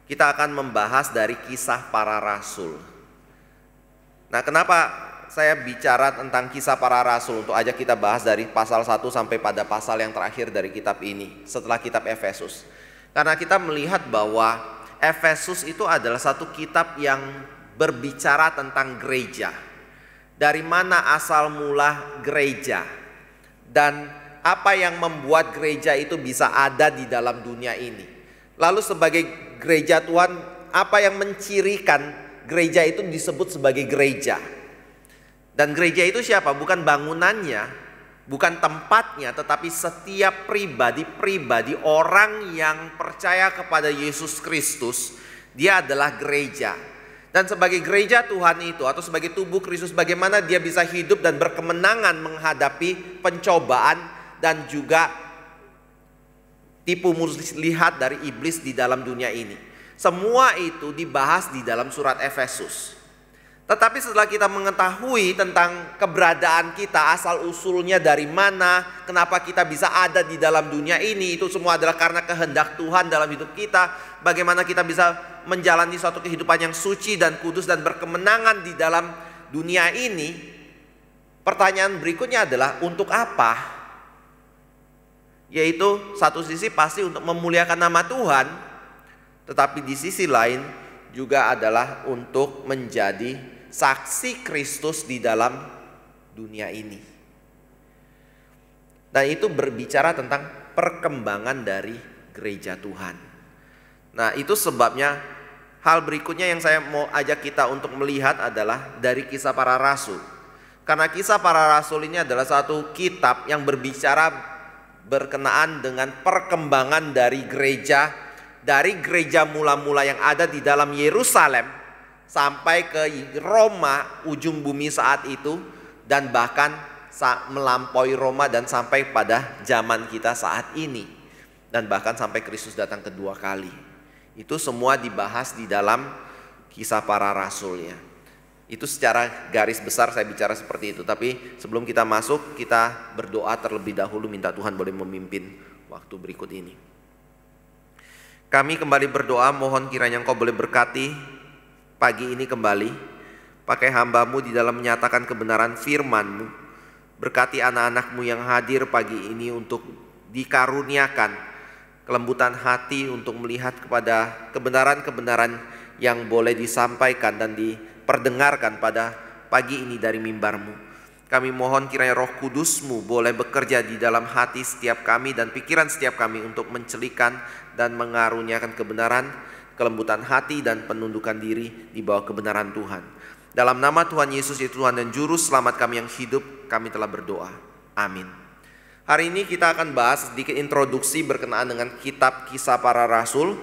kita akan membahas dari kisah para rasul. Nah, kenapa saya bicara tentang kisah para rasul untuk ajak kita bahas dari pasal 1 sampai pada pasal yang terakhir dari kitab ini setelah kitab Efesus? Karena kita melihat bahwa Efesus itu adalah satu kitab yang berbicara tentang gereja. Dari mana asal mula gereja dan apa yang membuat gereja itu bisa ada di dalam dunia ini. Lalu sebagai gereja Tuhan, apa yang mencirikan gereja itu disebut sebagai gereja. Dan gereja itu siapa? Bukan bangunannya, bukan tempatnya, tetapi setiap pribadi orang yang percaya kepada Yesus Kristus, dia adalah gereja. Dan sebagai gereja Tuhan itu atau sebagai tubuh Kristus, bagaimana dia bisa hidup dan berkemenangan menghadapi pencobaan dan juga tipu muslihat dari iblis di dalam dunia ini. Semua itu dibahas di dalam surat Efesus. Tetapi setelah kita mengetahui tentang keberadaan kita, asal usulnya dari mana, kenapa kita bisa ada di dalam dunia ini, itu semua adalah karena kehendak Tuhan dalam hidup kita. Bagaimana kita bisa menjalani suatu kehidupan yang suci dan kudus dan berkemenangan di dalam dunia ini. Pertanyaan berikutnya adalah untuk apa? Yaitu satu sisi pasti untuk memuliakan nama Tuhan, tetapi di sisi lain juga adalah untuk menjadi saksi Kristus di dalam dunia ini. Dan itu berbicara tentang perkembangan dari gereja Tuhan. Nah, itu sebabnya hal berikutnya yang saya mau ajak kita untuk melihat adalah dari kisah para rasul. Karena kisah para rasul ini adalah satu kitab yang berbicara berkenaan dengan perkembangan dari gereja mula-mula yang ada di dalam Yerusalem sampai ke Roma ujung bumi saat itu, dan bahkan melampaui Roma dan sampai pada zaman kita saat ini, dan bahkan sampai Kristus datang kedua kali. Itu semua dibahas di dalam kisah para rasulnya. Itu secara garis besar saya bicara seperti itu. Tapi sebelum kita masuk, kita berdoa terlebih dahulu, minta Tuhan boleh memimpin waktu berikut ini. Kami kembali berdoa, mohon kiranya Engkau boleh berkati pagi ini kembali, pakai hamba-Mu di dalam menyatakan kebenaran firman-Mu. Berkati anak-anak-Mu yang hadir pagi ini untuk dikaruniakan kelembutan hati untuk melihat kepada kebenaran-kebenaran yang boleh disampaikan dan diperdengarkan pada pagi ini dari mimbar-Mu. Kami mohon kiranya Roh Kudus-Mu boleh bekerja di dalam hati setiap kami dan pikiran setiap kami untuk mencelikan dan mengaruniakan kebenaran, kelembutan hati dan penundukan diri di bawah kebenaran Tuhan. Dalam nama Tuhan Yesus, itu Tuhan dan Juru Selamat kami yang hidup, kami telah berdoa. Amin. Hari ini kita akan bahas sedikit introduksi berkenaan dengan kitab Kisah Para Rasul,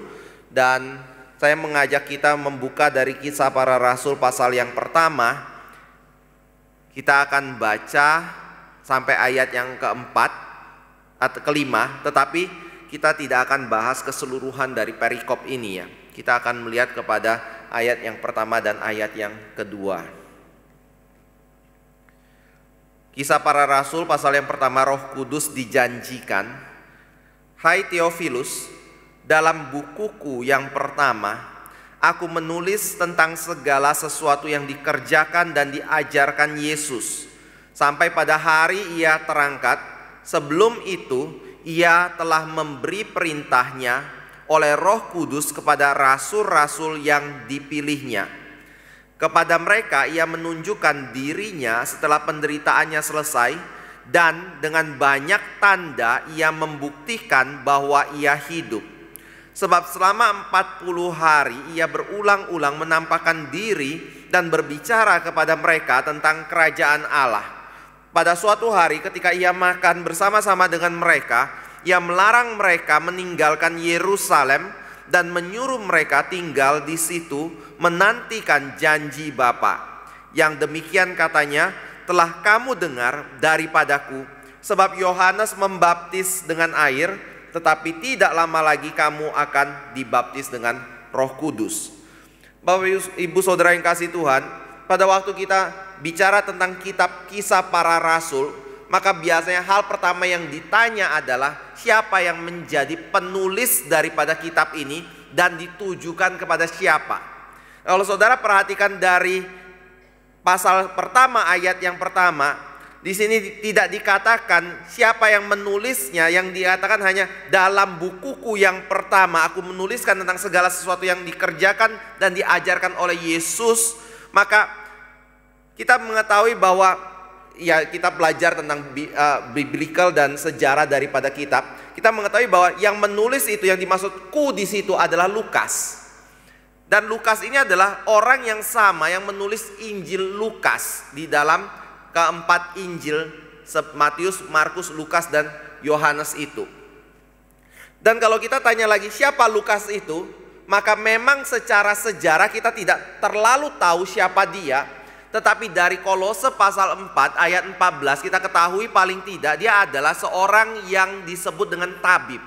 dan saya mengajak kita membuka dari Kisah Para Rasul pasal yang pertama. Kita akan baca sampai ayat yang keempat atau kelima, tetapi kita tidak akan bahas keseluruhan dari perikop ini ya. Kita akan melihat kepada ayat yang pertama dan ayat yang kedua. Kisah Para Rasul pasal yang pertama. Roh Kudus dijanjikan. Hai Theophilus, dalam bukuku yang pertama aku menulis tentang segala sesuatu yang dikerjakan dan diajarkan Yesus sampai pada hari Ia terangkat. Sebelum itu Ia telah memberi perintahnya oleh Roh Kudus kepada rasul-rasul yang dipilihnya. Kepada mereka Ia menunjukkan dirinya setelah penderitaannya selesai, dan dengan banyak tanda Ia membuktikan bahwa Ia hidup. Sebab selama 40 hari Ia berulang-ulang menampakkan diri dan berbicara kepada mereka tentang kerajaan Allah. Pada suatu hari ketika Ia makan bersama-sama dengan mereka, Ia melarang mereka meninggalkan Yerusalem dan menyuruh mereka tinggal di situ menantikan janji Bapa. Yang demikian katanya telah kamu dengar daripadaku, sebab Yohanes membaptis dengan air, tetapi tidak lama lagi kamu akan dibaptis dengan Roh Kudus. Bapak Ibu Saudara yang kasih Tuhan, pada waktu kita bicara tentang kitab Kisah Para Rasul, maka biasanya hal pertama yang ditanya adalah siapa yang menjadi penulis daripada kitab ini dan ditujukan kepada siapa. Kalau saudara perhatikan dari pasal pertama ayat yang pertama, di sini tidak dikatakan siapa yang menulisnya, yang dikatakan hanya dalam bukuku yang pertama aku menuliskan tentang segala sesuatu yang dikerjakan dan diajarkan oleh Yesus. Maka kita mengetahui bahwa ya kita belajar tentang biblical dan sejarah daripada kitab. Kita mengetahui bahwa yang menulis itu, yang dimaksud ku di situ adalah Lukas. Dan Lukas ini adalah orang yang sama yang menulis Injil Lukas di dalam keempat Injil, Matius, Markus, Lukas dan Yohanes itu. Dan kalau kita tanya lagi siapa Lukas itu, maka memang secara sejarah kita tidak terlalu tahu siapa dia. Tetapi dari Kolose pasal 4 ayat 14 kita ketahui paling tidak dia adalah seorang yang disebut dengan tabib.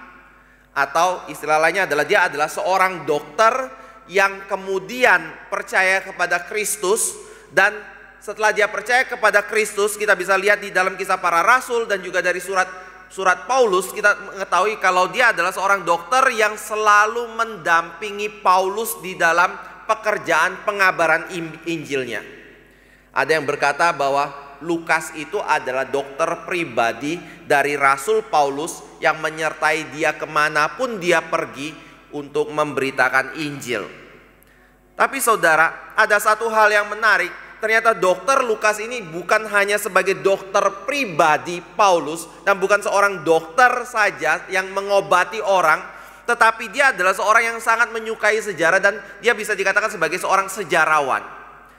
Atau istilah lainnya adalah dia adalah seorang dokter yang kemudian percaya kepada Kristus. Dan setelah dia percaya kepada Kristus, kita bisa lihat di dalam Kisah Para Rasul dan juga dari surat Paulus, kita mengetahui kalau dia adalah seorang dokter yang selalu mendampingi Paulus di dalam pekerjaan pengabaran Injilnya. Ada yang berkata bahwa Lukas itu adalah dokter pribadi dari Rasul Paulus yang menyertai dia kemanapun dia pergi untuk memberitakan Injil. Tapi saudara, ada satu hal yang menarik. Ternyata dokter Lukas ini bukan hanya sebagai dokter pribadi Paulus dan bukan seorang dokter saja yang mengobati orang, tetapi dia adalah seorang yang sangat menyukai sejarah dan dia bisa dikatakan sebagai seorang sejarawan.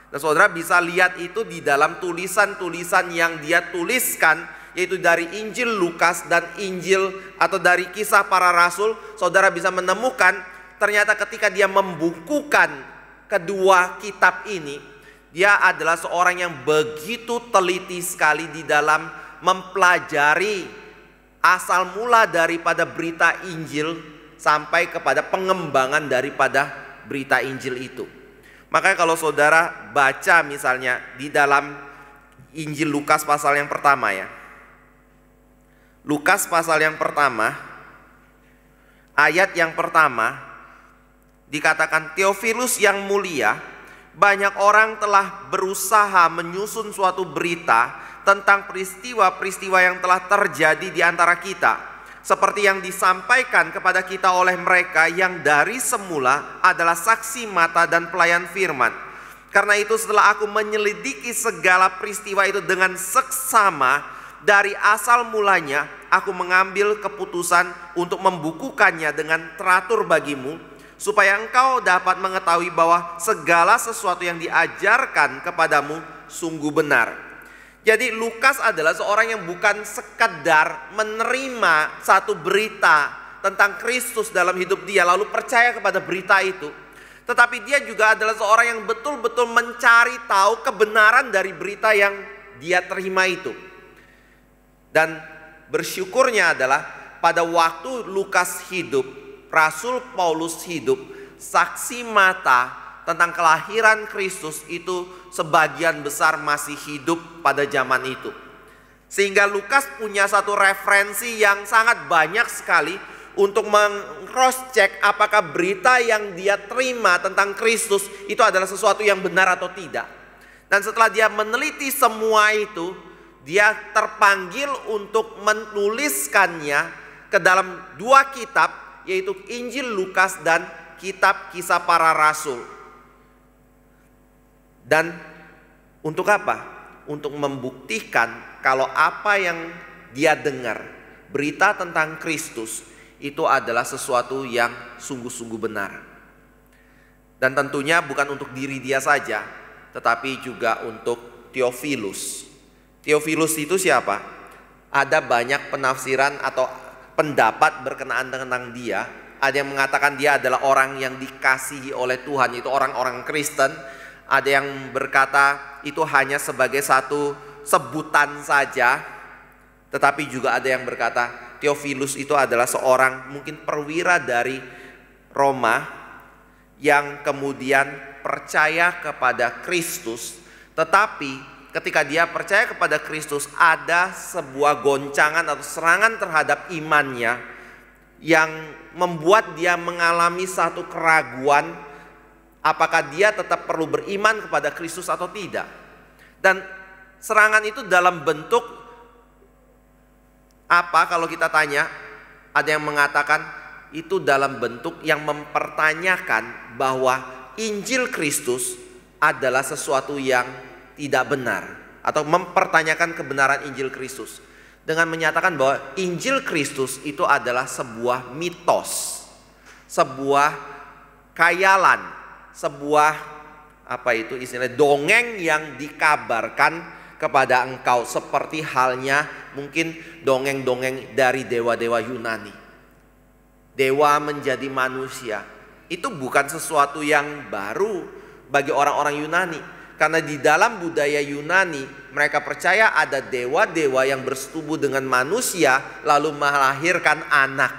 Dan saudara bisa lihat itu di dalam tulisan-tulisan yang dia tuliskan, yaitu dari Injil Lukas dan Injil atau dari Kisah Para Rasul. Saudara bisa menemukan ternyata ketika dia membukukan kedua kitab ini, dia adalah seorang yang begitu teliti sekali di dalam mempelajari asal mula daripada berita Injil sampai kepada pengembangan daripada berita Injil itu. Makanya kalau saudara baca misalnya di dalam Injil Lukas pasal yang pertama ya. Lukas pasal yang pertama, ayat yang pertama dikatakan, Theophilus yang mulia, banyak orang telah berusaha menyusun suatu berita tentang peristiwa-peristiwa yang telah terjadi di antara kita, seperti yang disampaikan kepada kita oleh mereka yang dari semula adalah saksi mata dan pelayan firman. Karena itu setelah aku menyelidiki segala peristiwa itu dengan seksama dari asal mulanya, aku mengambil keputusan untuk membukukannya dengan teratur bagimu, supaya engkau dapat mengetahui bahwa segala sesuatu yang diajarkan kepadamu sungguh benar. Jadi Lukas adalah seorang yang bukan sekedar menerima satu berita tentang Kristus dalam hidup dia lalu percaya kepada berita itu, tetapi dia juga adalah seorang yang betul-betul mencari tahu kebenaran dari berita yang dia terima itu. Dan bersyukurnya adalah pada waktu Lukas hidup, Rasul Paulus hidup, saksi mata tentang kelahiran Kristus itu sebagian besar masih hidup pada zaman itu. Sehingga Lukas punya satu referensi yang sangat banyak sekali untuk meng-cross check apakah berita yang dia terima tentang Kristus itu adalah sesuatu yang benar atau tidak. Dan setelah dia meneliti semua itu, dia terpanggil untuk menuliskannya ke dalam dua kitab, yaitu Injil Lukas dan kitab Kisah Para Rasul. Dan untuk apa? Untuk membuktikan kalau apa yang dia dengar, berita tentang Kristus, itu adalah sesuatu yang sungguh-sungguh benar. Dan tentunya bukan untuk diri dia saja, tetapi juga untuk Theophilus. Theophilus itu siapa? Ada banyak penafsiran atau pendapat berkenaan tentang dia. Ada yang mengatakan dia adalah orang yang dikasihi oleh Tuhan, itu orang-orang Kristen. Ada yang berkata itu hanya sebagai satu sebutan saja. Tetapi juga ada yang berkata Theophilus itu adalah seorang mungkin perwira dari Roma yang kemudian percaya kepada Kristus. Tetapi ketika dia percaya kepada Kristus ada sebuah goncangan atau serangan terhadap imannya. yang membuat dia mengalami satu keraguan apakah dia tetap perlu beriman kepada Kristus atau tidak. Dan serangan itu dalam bentuk apa kalau kita tanya? Ada yang mengatakan itu dalam bentuk yang mempertanyakan bahwa Injil Kristus adalah sesuatu yang tidak benar, atau mempertanyakan kebenaran Injil Kristus dengan menyatakan bahwa Injil Kristus itu adalah sebuah mitos, sebuah khayalan, sebuah dongeng yang dikabarkan kepada engkau, seperti halnya mungkin dongeng-dongeng dari dewa-dewa Yunani. Dewa menjadi manusia itu bukan sesuatu yang baru bagi orang-orang Yunani, karena di dalam budaya Yunani mereka percaya ada dewa-dewa yang bersetubuh dengan manusia lalu melahirkan anak.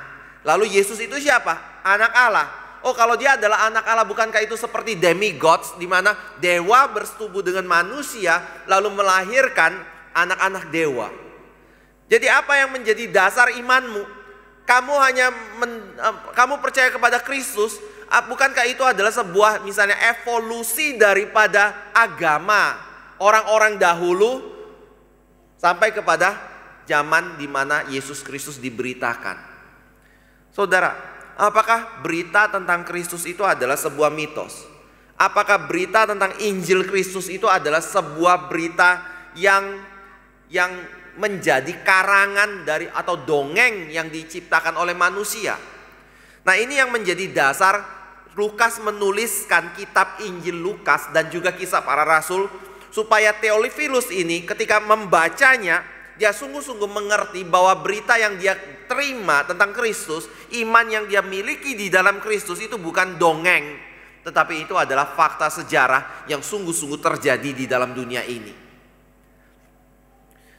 Lalu Yesus itu siapa? Anak Allah. Oh, kalau dia adalah anak Allah, bukankah itu seperti demigods, di mana dewa bersetubuh dengan manusia lalu melahirkan anak-anak dewa? Jadi apa yang menjadi dasar imanmu? Kamu percaya kepada Kristus, bukankah itu adalah sebuah misalnya evolusi daripada agama orang-orang dahulu sampai kepada zaman di mana Yesus Kristus diberitakan? Saudara, apakah berita tentang Kristus itu adalah sebuah mitos? Apakah berita tentang Injil Kristus itu adalah sebuah berita yang menjadi karangan dari atau dongeng yang diciptakan oleh manusia? Nah, ini yang menjadi dasar Lukas menuliskan kitab Injil Lukas dan juga kisah para rasul, supaya Theophilus ini ketika membacanya dia sungguh-sungguh mengerti bahwa berita yang dia terima tentang Kristus, iman yang dia miliki di dalam Kristus itu bukan dongeng, tetapi itu adalah fakta sejarah yang sungguh-sungguh terjadi di dalam dunia ini.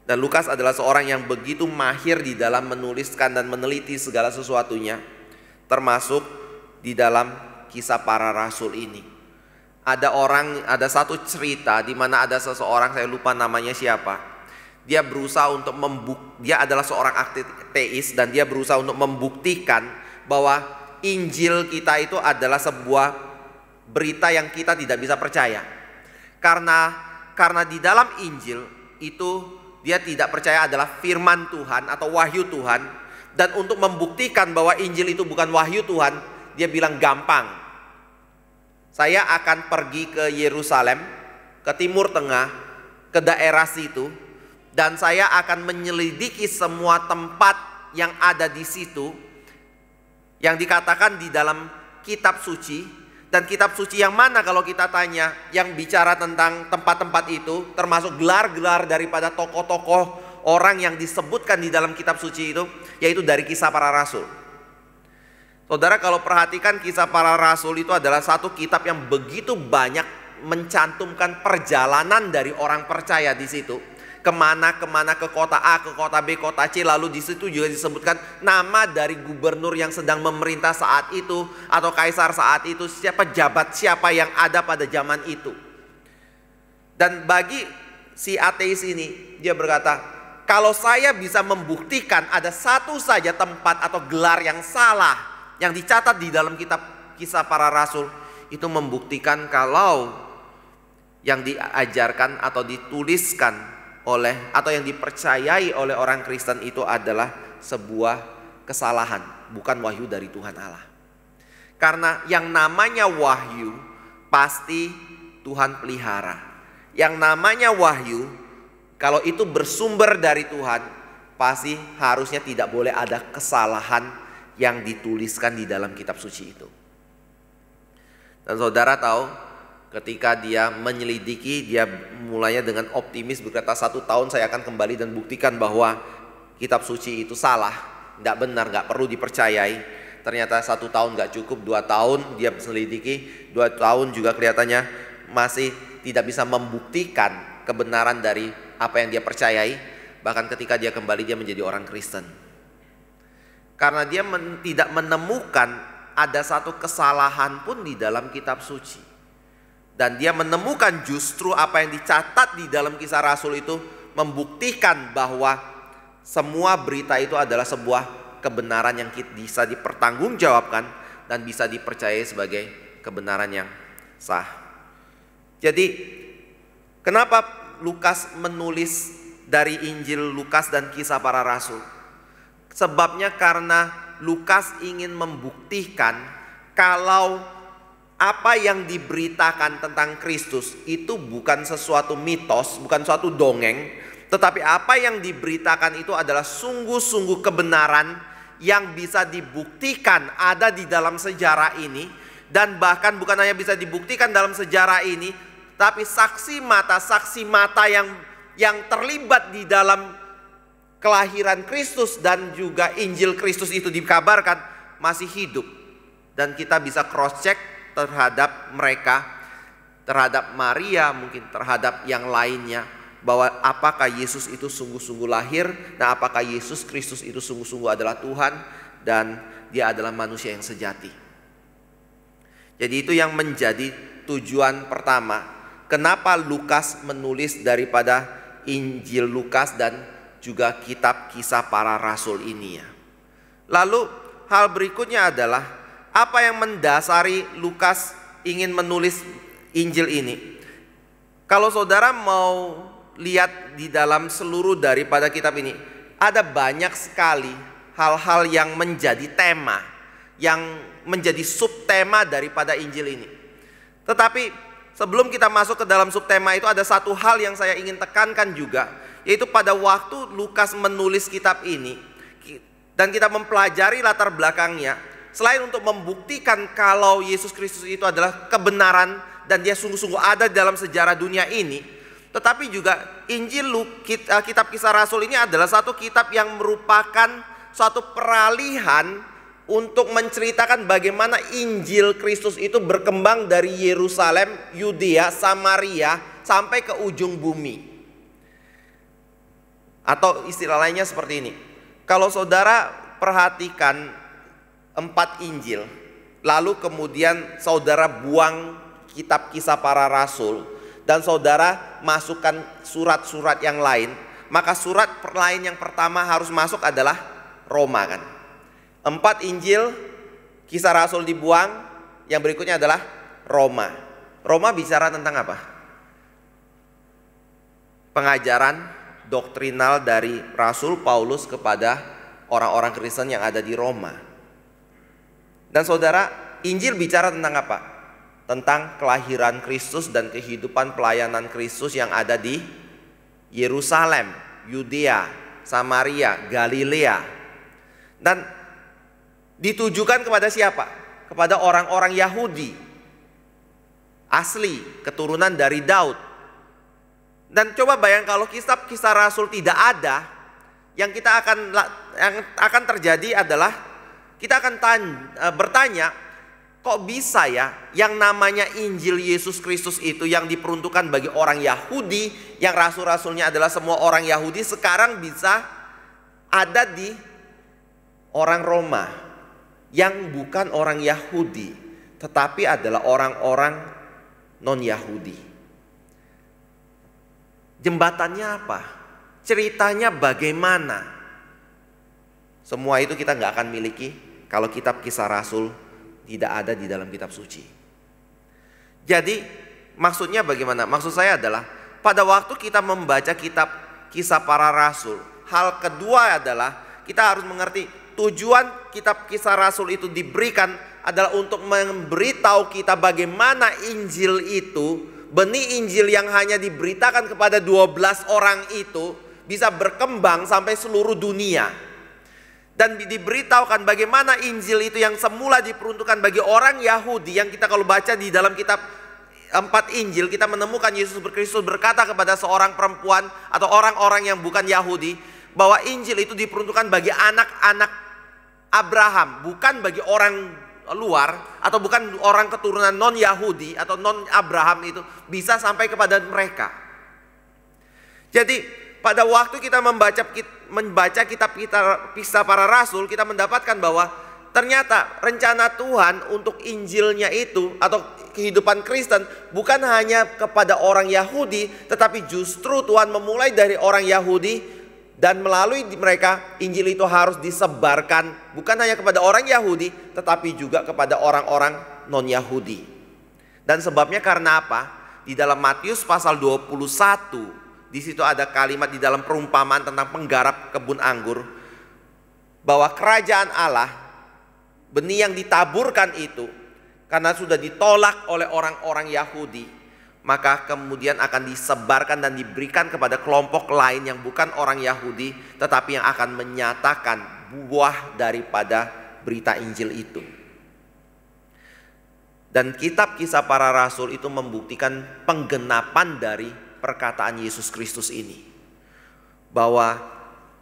Dan Lukas adalah seorang yang begitu mahir di dalam menuliskan dan meneliti segala sesuatunya, termasuk di dalam kisah para rasul ini. Ada satu cerita di mana ada seseorang, saya lupa namanya siapa. Dia berusaha untuk dia adalah seorang ateis dan dia berusaha untuk membuktikan bahwa Injil kita itu adalah sebuah berita yang kita tidak bisa percaya. Karena di dalam Injil itu dia tidak percaya adalah firman Tuhan atau wahyu Tuhan. Dan untuk membuktikan bahwa Injil itu bukan wahyu Tuhan, dia bilang gampang. Saya akan pergi ke Yerusalem, ke Timur Tengah, ke daerah situ, dan saya akan menyelidiki semua tempat yang ada di situ yang dikatakan di dalam kitab suci. Dan kitab suci yang mana kalau kita tanya yang bicara tentang tempat-tempat itu, termasuk gelar-gelar daripada tokoh-tokoh orang yang disebutkan di dalam kitab suci itu, yaitu dari kisah para rasul. Saudara, kalau perhatikan kisah para rasul itu adalah satu kitab yang begitu banyak mencantumkan perjalanan dari orang percaya di situ. Kemana, ke kota A, ke kota B, kota C. Lalu di situ juga disebutkan nama dari gubernur yang sedang memerintah saat itu, atau kaisar saat itu, pejabat siapa yang ada pada zaman itu. Dan bagi si ateis ini, dia berkata, kalau saya bisa membuktikan ada satu saja tempat atau gelar yang salah yang dicatat di dalam kitab kisah para rasul, itu membuktikan kalau yang diajarkan atau dituliskan atau yang dipercayai oleh orang Kristen itu adalah sebuah kesalahan, bukan wahyu dari Tuhan Allah. Karena yang namanya wahyu pasti Tuhan pelihara. Yang namanya wahyu, kalau itu bersumber dari Tuhan, pasti harusnya tidak boleh ada kesalahan yang dituliskan di dalam kitab suci itu. Dan saudara tahu, ketika dia menyelidiki, dia mulainya dengan optimis, berkata 1 tahun saya akan kembali dan buktikan bahwa kitab suci itu salah, tidak benar, tidak perlu dipercayai. Ternyata 1 tahun gak cukup, 2 tahun dia menyelidiki, 2 tahun juga kelihatannya masih tidak bisa membuktikan kebenaran dari apa yang dia percayai. Bahkan ketika dia kembali, dia menjadi orang Kristen. Karena dia tidak menemukan ada satu kesalahan pun di dalam kitab suci. Dan dia menemukan justru apa yang dicatat di dalam kisah rasul itu membuktikan bahwa semua berita itu adalah sebuah kebenaran yang bisa dipertanggungjawabkan dan bisa dipercayai sebagai kebenaran yang sah. Jadi kenapa Lukas menulis dari Injil Lukas dan Kisah Para Rasul? Sebabnya karena Lukas ingin membuktikan kalau apa yang diberitakan tentang Kristus itu bukan sesuatu mitos, bukan suatu dongeng, tetapi apa yang diberitakan itu adalah sungguh-sungguh kebenaran yang bisa dibuktikan ada di dalam sejarah ini. Dan bahkan bukan hanya bisa dibuktikan dalam sejarah ini, tapi saksi mata yang terlibat di dalam kelahiran Kristus dan juga Injil Kristus itu dikabarkan masih hidup. Dan kita bisa cross check terhadap mereka, terhadap Maria, mungkin terhadap yang lainnya, bahwa apakah Yesus itu sungguh-sungguh lahir, dan apakah Yesus Kristus itu sungguh-sungguh adalah Tuhan dan dia adalah manusia yang sejati. Jadi itu yang menjadi tujuan pertama, kenapa Lukas menulis daripada Injil Lukas dan juga kitab Kisah Para Rasul ini ya. Lalu hal berikutnya adalah apa yang mendasari Lukas ingin menulis Injil ini. Kalau saudara mau lihat di dalam seluruh daripada kitab ini, ada banyak sekali hal-hal yang menjadi tema, yang menjadi subtema daripada Injil ini. Tetapi sebelum kita masuk ke dalam subtema itu, ada satu hal yang saya ingin tekankan juga, yaitu pada waktu Lukas menulis kitab ini dan kita mempelajari latar belakangnya, selain untuk membuktikan kalau Yesus Kristus itu adalah kebenaran dan dia sungguh-sungguh ada dalam sejarah dunia ini, tetapi juga kitab Kisah Rasul ini adalah satu kitab yang merupakan suatu peralihan untuk menceritakan bagaimana Injil Kristus itu berkembang dari Yerusalem, Yudea, Samaria sampai ke ujung bumi. Atau istilah lainnya seperti ini. Kalau saudara perhatikan 4 Injil, lalu kemudian saudara buang kitab Kisah Para Rasul, dan saudara masukkan surat-surat yang lain, maka surat lain yang pertama harus masuk adalah Roma kan. 4 Injil, Kisah Rasul dibuang, yang berikutnya adalah Roma. Roma bicara tentang apa? Pengajaran doktrinal dari Rasul Paulus kepada orang-orang Kristen yang ada di Roma. Dan saudara, Injil bicara tentang apa? Tentang kelahiran Kristus dan kehidupan pelayanan Kristus yang ada di Yerusalem, Yudea, Samaria, Galilea. Dan ditujukan kepada siapa? Kepada orang-orang Yahudi asli, keturunan dari Daud. Dan coba bayang kalau kitab Kisah Rasul tidak ada, yang akan terjadi adalah kita akan bertanya, kok bisa ya yang namanya Injil Yesus Kristus itu yang diperuntukkan bagi orang Yahudi, yang rasul-rasulnya adalah semua orang Yahudi, sekarang bisa ada di orang Roma yang bukan orang Yahudi, tetapi adalah orang-orang non-Yahudi. Jembatannya apa? Ceritanya bagaimana? Semua itu kita nggak akan miliki kalau kitab Kisah Rasul tidak ada di dalam kitab suci. Jadi maksudnya bagaimana? Maksud saya adalah pada waktu kita membaca kitab Kisah Para Rasul, hal kedua adalah kita harus mengerti tujuan kitab Kisah Rasul itu diberikan adalah untuk memberitahu kita bagaimana Injil itu, benih Injil yang hanya diberitakan kepada 12 orang itu bisa berkembang sampai seluruh dunia. Dan diberitahukan bagaimana Injil itu yang semula diperuntukkan bagi orang Yahudi, yang kita kalau baca di dalam kitab 4 Injil, kita menemukan Yesus Kristus berkata kepada seorang perempuan atau orang-orang yang bukan Yahudi, bahwa Injil itu diperuntukkan bagi anak-anak Abraham, bukan bagi orang luar atau bukan orang keturunan non-Yahudi atau non-Abraham, itu bisa sampai kepada mereka. Jadi pada waktu kita membaca kitab Kisah Para Rasul, kita mendapatkan bahwa ternyata rencana Tuhan untuk Injilnya itu atau kehidupan Kristen bukan hanya kepada orang Yahudi, tetapi justru Tuhan memulai dari orang Yahudi Dan melalui mereka Injil itu harus disebarkan bukan hanya kepada orang Yahudi, tetapi juga kepada orang-orang non-Yahudi. Dan sebabnya karena apa? Di dalam Matius pasal 21, di situ ada kalimat di dalam perumpamaan tentang penggarap kebun anggur, bahwa kerajaan Allah, benih yang ditaburkan itu, karena sudah ditolak oleh orang-orang Yahudi, maka kemudian akan disebarkan dan diberikan kepada kelompok lain yang bukan orang Yahudi, tetapi yang akan menyatakan buah daripada berita Injil itu. Dan kitab Kisah Para Rasul itu membuktikan penggenapan dari perkataan Yesus Kristus ini, bahwa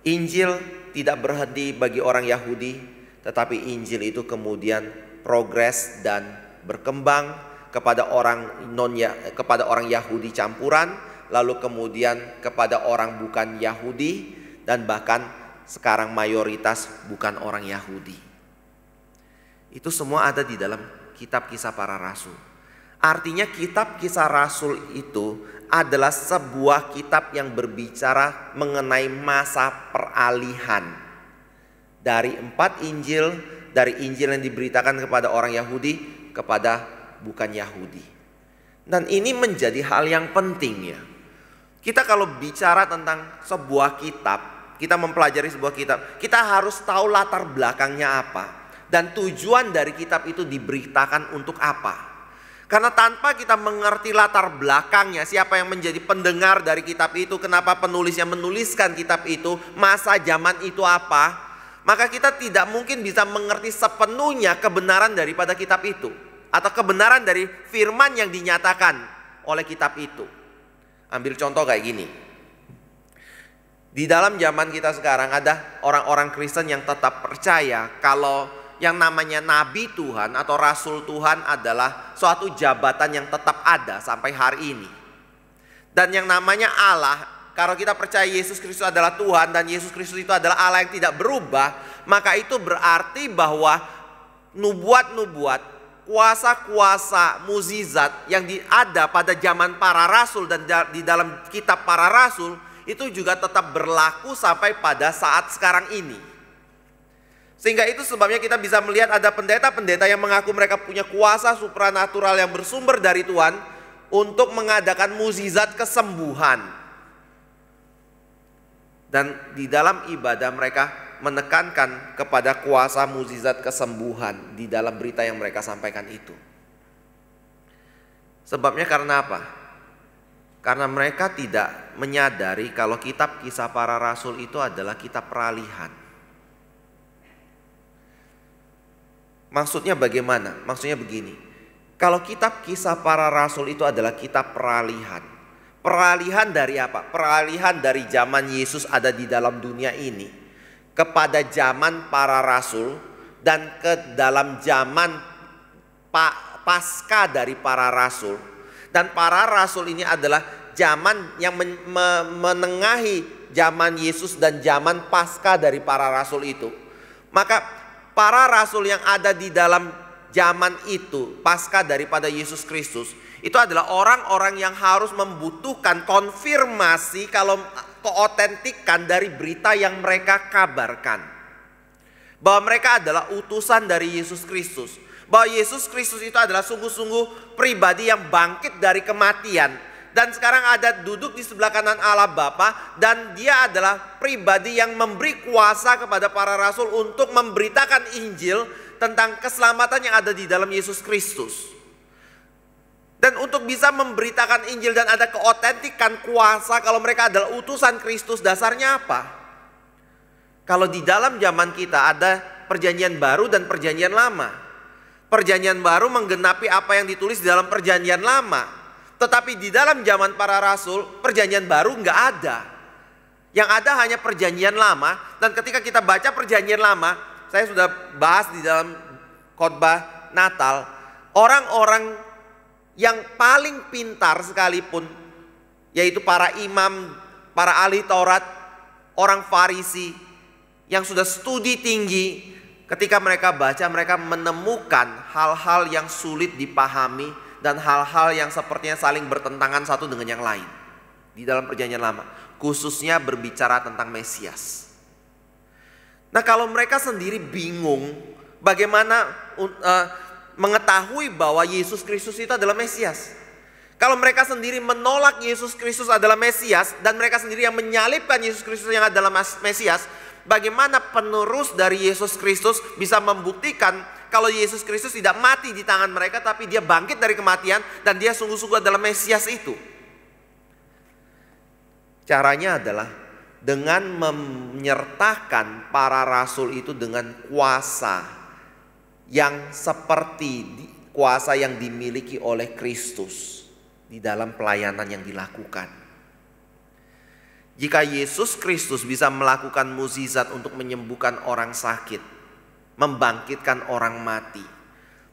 Injil tidak berhenti bagi orang Yahudi, tetapi Injil itu kemudian progres dan berkembang kepada orang Yahudi campuran, lalu kemudian kepada orang bukan Yahudi, dan bahkan sekarang mayoritas bukan orang Yahudi. Itu semua ada di dalam kitab Kisah Para Rasul. Artinya kitab Kisah Rasul itu adalah sebuah kitab yang berbicara mengenai masa peralihan dari 4 Injil, dari Injil yang diberitakan kepada orang Yahudi kepada bukan Yahudi. Dan ini menjadi hal yang penting ya. Kita kalau bicara tentang sebuah kitab, kita mempelajari sebuah kitab, kita harus tahu latar belakangnya apa, dan tujuan dari kitab itu diberitakan untuk apa. Karena tanpa kita mengerti latar belakangnya, siapa yang menjadi pendengar dari kitab itu, kenapa penulisnya menuliskan kitab itu, masa zaman itu apa, maka kita tidak mungkin bisa mengerti sepenuhnya kebenaran daripada kitab itu, atau kebenaran dari firman yang dinyatakan oleh kitab itu. Ambil contoh kayak gini. Di dalam zaman kita sekarang ada orang-orang Kristen yang tetap percaya kalau yang namanya nabi Tuhan atau rasul Tuhan adalah suatu jabatan yang tetap ada sampai hari ini. Dan yang namanya Allah, kalau kita percaya Yesus Kristus adalah Tuhan dan Yesus Kristus itu adalah Allah yang tidak berubah, maka itu berarti bahwa nubuat-nubuat, kuasa-kuasa mukjizat yang ada pada zaman para rasul dan di dalam kitab para rasul itu juga tetap berlaku sampai pada saat sekarang ini. Sehingga itu sebabnya kita bisa melihat ada pendeta-pendeta yang mengaku mereka punya kuasa supranatural yang bersumber dari Tuhan untuk mengadakan mukjizat kesembuhan. Dan di dalam ibadah mereka menekankan kepada kuasa mukjizat kesembuhan di dalam berita yang mereka sampaikan itu. Sebabnya karena apa? Karena mereka tidak menyadari kalau kitab Kisah Para Rasul itu adalah kitab peralihan. Maksudnya bagaimana? Maksudnya begini. Kalau kitab Kisah Para Rasul itu adalah kitab peralihan. Peralihan dari apa? Peralihan dari zaman Yesus ada di dalam dunia ini kepada zaman para rasul dan ke dalam zaman pasca dari para rasul. Dan para rasul ini adalah zaman yang menengahi zaman Yesus dan zaman pasca dari para rasul itu. Maka para rasul yang ada di dalam zaman itu pasca daripada Yesus Kristus itu adalah orang-orang yang harus membutuhkan konfirmasi kalau keotentikan dari berita yang mereka kabarkan, bahwa mereka adalah utusan dari Yesus Kristus, bahwa Yesus Kristus itu adalah sungguh-sungguh pribadi yang bangkit dari kematian dan sekarang ada duduk di sebelah kanan Allah Bapa, dan dia adalah pribadi yang memberi kuasa kepada para rasul untuk memberitakan Injil tentang keselamatan yang ada di dalam Yesus Kristus. Dan untuk bisa memberitakan Injil dan ada keotentikan kuasa kalau mereka adalah utusan Kristus, dasarnya apa? Kalau di dalam zaman kita ada perjanjian baru dan perjanjian lama. Perjanjian baru menggenapi apa yang ditulis di dalam perjanjian lama. Tetapi di dalam zaman para rasul perjanjian baru nggak ada. Yang ada hanya perjanjian lama. Dan ketika kita baca perjanjian lama, saya sudah bahas di dalam khotbah Natal, orang-orang yang paling pintar sekalipun, yaitu para imam, para ahli Taurat, orang Farisi yang sudah studi tinggi, ketika mereka baca mereka menemukan hal-hal yang sulit dipahami dan hal-hal yang sepertinya saling bertentangan satu dengan yang lain di dalam perjanjian lama. khususnya berbicara tentang Mesias. Nah, kalau mereka sendiri bingung bagaimana mengetahui bahwa Yesus Kristus itu adalah Mesias. Kalau mereka sendiri menolak Yesus Kristus adalah Mesias dan mereka sendiri yang menyalibkan Yesus Kristus yang adalah Mesias, bagaimana penerus dari Yesus Kristus bisa membuktikan kalau Yesus Kristus tidak mati di tangan mereka tapi dia bangkit dari kematian dan dia sungguh-sungguh adalah Mesias itu? Caranya adalah dengan menyertakan para rasul itu dengan kuasa yang seperti kuasa yang dimiliki oleh Kristus di dalam pelayanan yang dilakukan. Jika Yesus Kristus bisa melakukan mukjizat untuk menyembuhkan orang sakit, membangkitkan orang mati,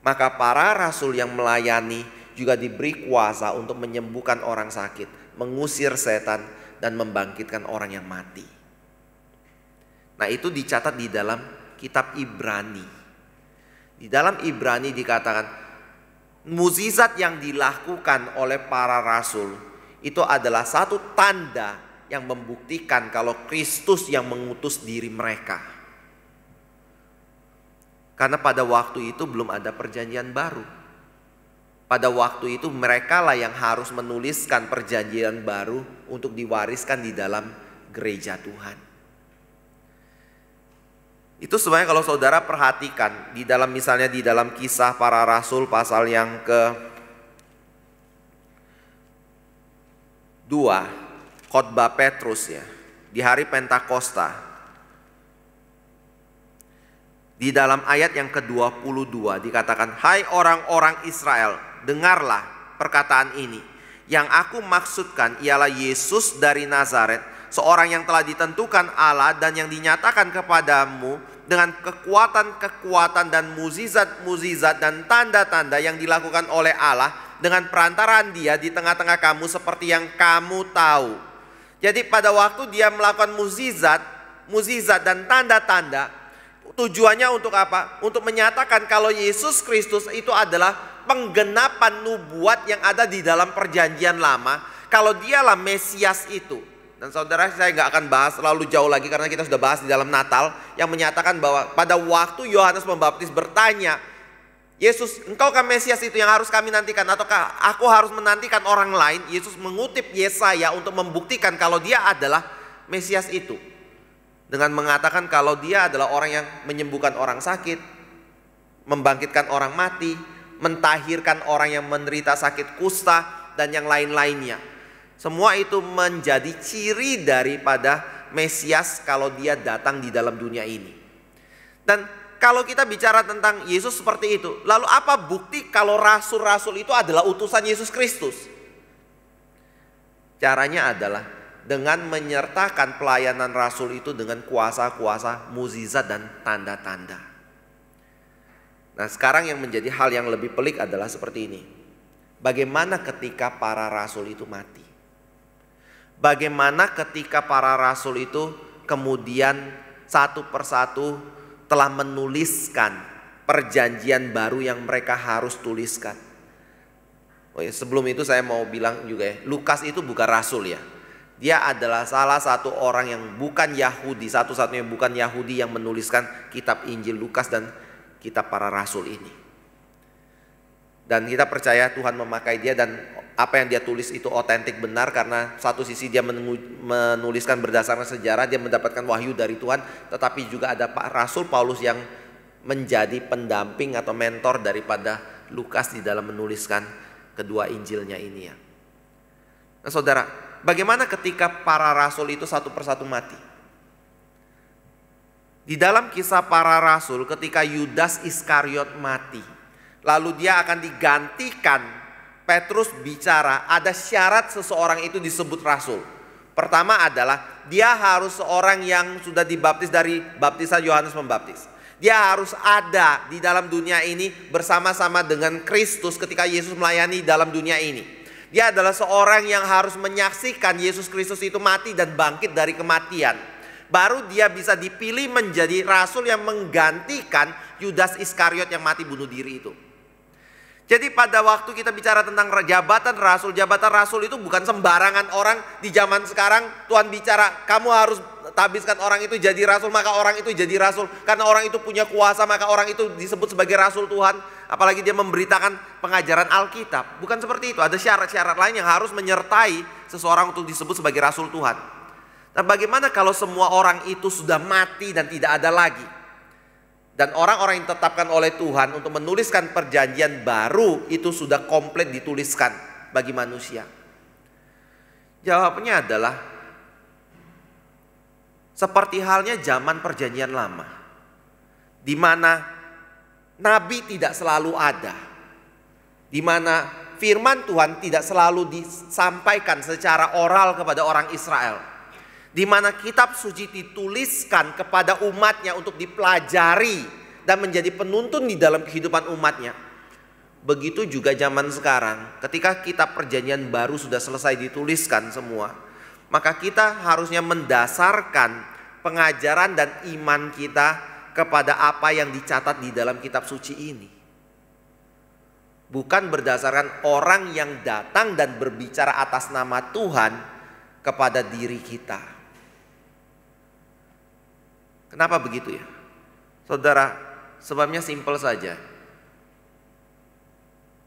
maka para rasul yang melayani juga diberi kuasa untuk menyembuhkan orang sakit, mengusir setan, dan membangkitkan orang yang mati. Nah, itu dicatat di dalam kitab Ibrani. Di dalam Ibrani dikatakan mukjizat yang dilakukan oleh para rasul itu adalah satu tanda yang membuktikan kalau Kristus yang mengutus diri mereka. Karena pada waktu itu belum ada perjanjian baru. Pada waktu itu mereka lah yang harus menuliskan perjanjian baru untuk diwariskan di dalam gereja Tuhan. Itu sebenarnya kalau saudara perhatikan di dalam misalnya di dalam Kisah Para Rasul pasal yang ke-2, khotbah Petrus ya, di hari Pentakosta. Di dalam ayat yang ke-22 dikatakan, "Hai orang-orang Israel, dengarlah perkataan ini. Yang aku maksudkan ialah Yesus dari Nazaret, seorang yang telah ditentukan Allah dan yang dinyatakan kepadamu dengan kekuatan-kekuatan dan mukjizat-mukjizat dan tanda-tanda yang dilakukan oleh Allah dengan perantaraan dia di tengah-tengah kamu seperti yang kamu tahu." Jadi pada waktu dia melakukan mukjizat dan tanda-tanda, tujuannya untuk apa? Untuk menyatakan kalau Yesus Kristus itu adalah penggenapan nubuat yang ada di dalam perjanjian lama. Kalau dialah Mesias itu. Dan saudara, saya nggak akan bahas terlalu jauh lagi karena kita sudah bahas di dalam Natal yang menyatakan bahwa pada waktu Yohanes Pembaptis bertanya, "Yesus, engkaukah Mesias itu yang harus kami nantikan ataukah aku harus menantikan orang lain?" Yesus mengutip Yesaya untuk membuktikan kalau dia adalah Mesias itu. Dengan mengatakan kalau dia adalah orang yang menyembuhkan orang sakit, membangkitkan orang mati, mentahirkan orang yang menderita sakit kusta dan yang lain-lainnya. Semua itu menjadi ciri daripada Mesias kalau dia datang di dalam dunia ini. Dan kalau kita bicara tentang Yesus seperti itu, lalu apa bukti kalau rasul-rasul itu adalah utusan Yesus Kristus? Caranya adalah dengan menyertakan pelayanan rasul itu dengan kuasa-kuasa, mukjizat dan tanda-tanda. Nah, sekarang yang menjadi hal yang lebih pelik adalah seperti ini. Bagaimana ketika para rasul itu mati? Bagaimana ketika para rasul itu kemudian satu persatu telah menuliskan perjanjian baru yang mereka harus tuliskan? Oh ya, sebelum itu saya mau bilang juga ya, Lukas itu bukan rasul ya. Dia adalah salah satu orang yang bukan Yahudi, satu-satunya bukan Yahudi yang menuliskan kitab Injil Lukas dan kitab para rasul ini. Dan kita percaya Tuhan memakai dia dan apa yang dia tulis itu otentik benar karena satu sisi dia menuliskan berdasarkan sejarah, dia mendapatkan wahyu dari Tuhan, tetapi juga ada Pak Rasul Paulus yang menjadi pendamping atau mentor daripada Lukas di dalam menuliskan kedua Injilnya ini ya. Nah saudara, bagaimana ketika para rasul itu satu persatu mati? Di dalam Kisah Para Rasul ketika Yudas Iskariot mati, lalu dia akan digantikan, Petrus bicara, ada syarat seseorang itu disebut rasul. Pertama adalah dia harus seorang yang sudah dibaptis dari baptisan Yohanes Pembaptis. Dia harus ada di dalam dunia ini bersama-sama dengan Kristus ketika Yesus melayani dalam dunia ini. Dia adalah seorang yang harus menyaksikan Yesus Kristus itu mati dan bangkit dari kematian. Baru dia bisa dipilih menjadi rasul yang menggantikan Yudas Iskariot yang mati bunuh diri itu. Jadi pada waktu kita bicara tentang jabatan rasul itu bukan sembarangan orang di zaman sekarang. Tuhan bicara, kamu harus tabiskan orang itu jadi rasul, maka orang itu jadi rasul. Karena orang itu punya kuasa, maka orang itu disebut sebagai rasul Tuhan. Apalagi dia memberitakan pengajaran Alkitab. Bukan seperti itu, ada syarat-syarat lain yang harus menyertai seseorang untuk disebut sebagai rasul Tuhan. Nah, bagaimana kalau semua orang itu sudah mati dan tidak ada lagi? Dan orang-orang yang ditetapkan oleh Tuhan untuk menuliskan perjanjian baru itu sudah komplit dituliskan bagi manusia. Jawabannya adalah seperti halnya zaman perjanjian lama, di mana nabi tidak selalu ada, di mana firman Tuhan tidak selalu disampaikan secara oral kepada orang Israel, di mana kitab suci dituliskan kepada umatnya untuk dipelajari dan menjadi penuntun di dalam kehidupan umatnya. Begitu juga zaman sekarang, ketika kitab perjanjian baru sudah selesai dituliskan semua, maka kita harusnya mendasarkan pengajaran dan iman kita kepada apa yang dicatat di dalam kitab suci ini. Bukan berdasarkan orang yang datang dan berbicara atas nama Tuhan kepada diri kita. Kenapa begitu ya? Saudara, sebabnya simpel saja.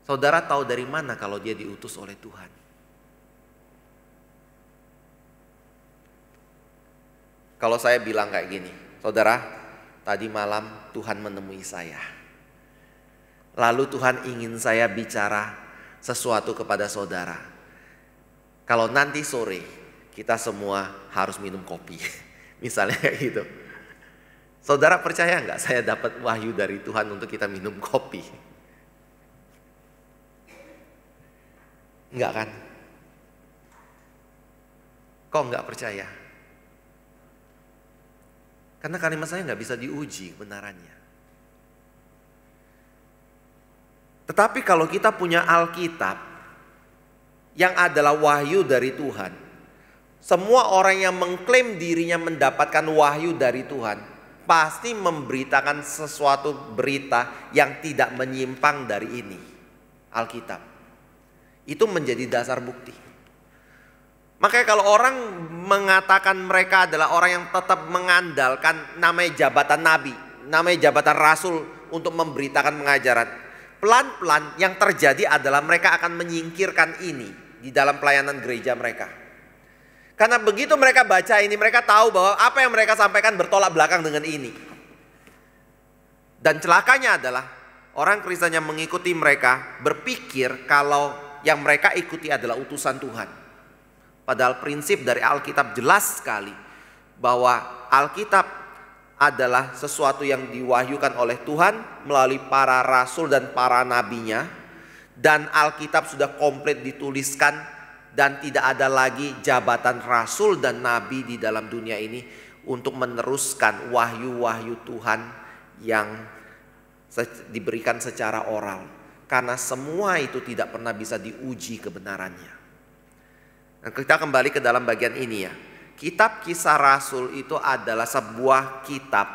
Saudara tahu dari mana kalau dia diutus oleh Tuhan? Kalau saya bilang kayak gini, saudara, tadi malam Tuhan menemui saya. Lalu Tuhan ingin saya bicara sesuatu kepada saudara. Kalau nanti sore kita semua harus minum kopi. Misalnya kayak gitu. Saudara percaya nggak saya dapat wahyu dari Tuhan untuk kita minum kopi? Enggak kan? Kok nggak percaya? Karena kalimat saya nggak bisa diuji kebenarannya. Tetapi kalau kita punya Alkitab yang adalah wahyu dari Tuhan, semua orang yang mengklaim dirinya mendapatkan wahyu dari Tuhan pasti memberitakan sesuatu berita yang tidak menyimpang dari ini, Alkitab. Itu menjadi dasar bukti. Makanya kalau orang mengatakan mereka adalah orang yang tetap mengandalkan namanya jabatan nabi, namanya jabatan rasul untuk memberitakan pengajaran, pelan-pelan yang terjadi adalah mereka akan menyingkirkan ini di dalam pelayanan gereja mereka. Karena begitu mereka baca ini, mereka tahu bahwa apa yang mereka sampaikan bertolak belakang dengan ini. Dan celakanya adalah orang Kristen yang mengikuti mereka berpikir kalau yang mereka ikuti adalah utusan Tuhan. Padahal prinsip dari Alkitab jelas sekali bahwa Alkitab adalah sesuatu yang diwahyukan oleh Tuhan melalui para rasul dan para nabinya. Dan Alkitab sudah komplit dituliskan. Dan tidak ada lagi jabatan rasul dan nabi di dalam dunia ini untuk meneruskan wahyu-wahyu Tuhan yang diberikan secara oral. Karena semua itu tidak pernah bisa diuji kebenarannya. Nah, kita kembali ke dalam bagian ini ya. Kitab Kisah Rasul itu adalah sebuah kitab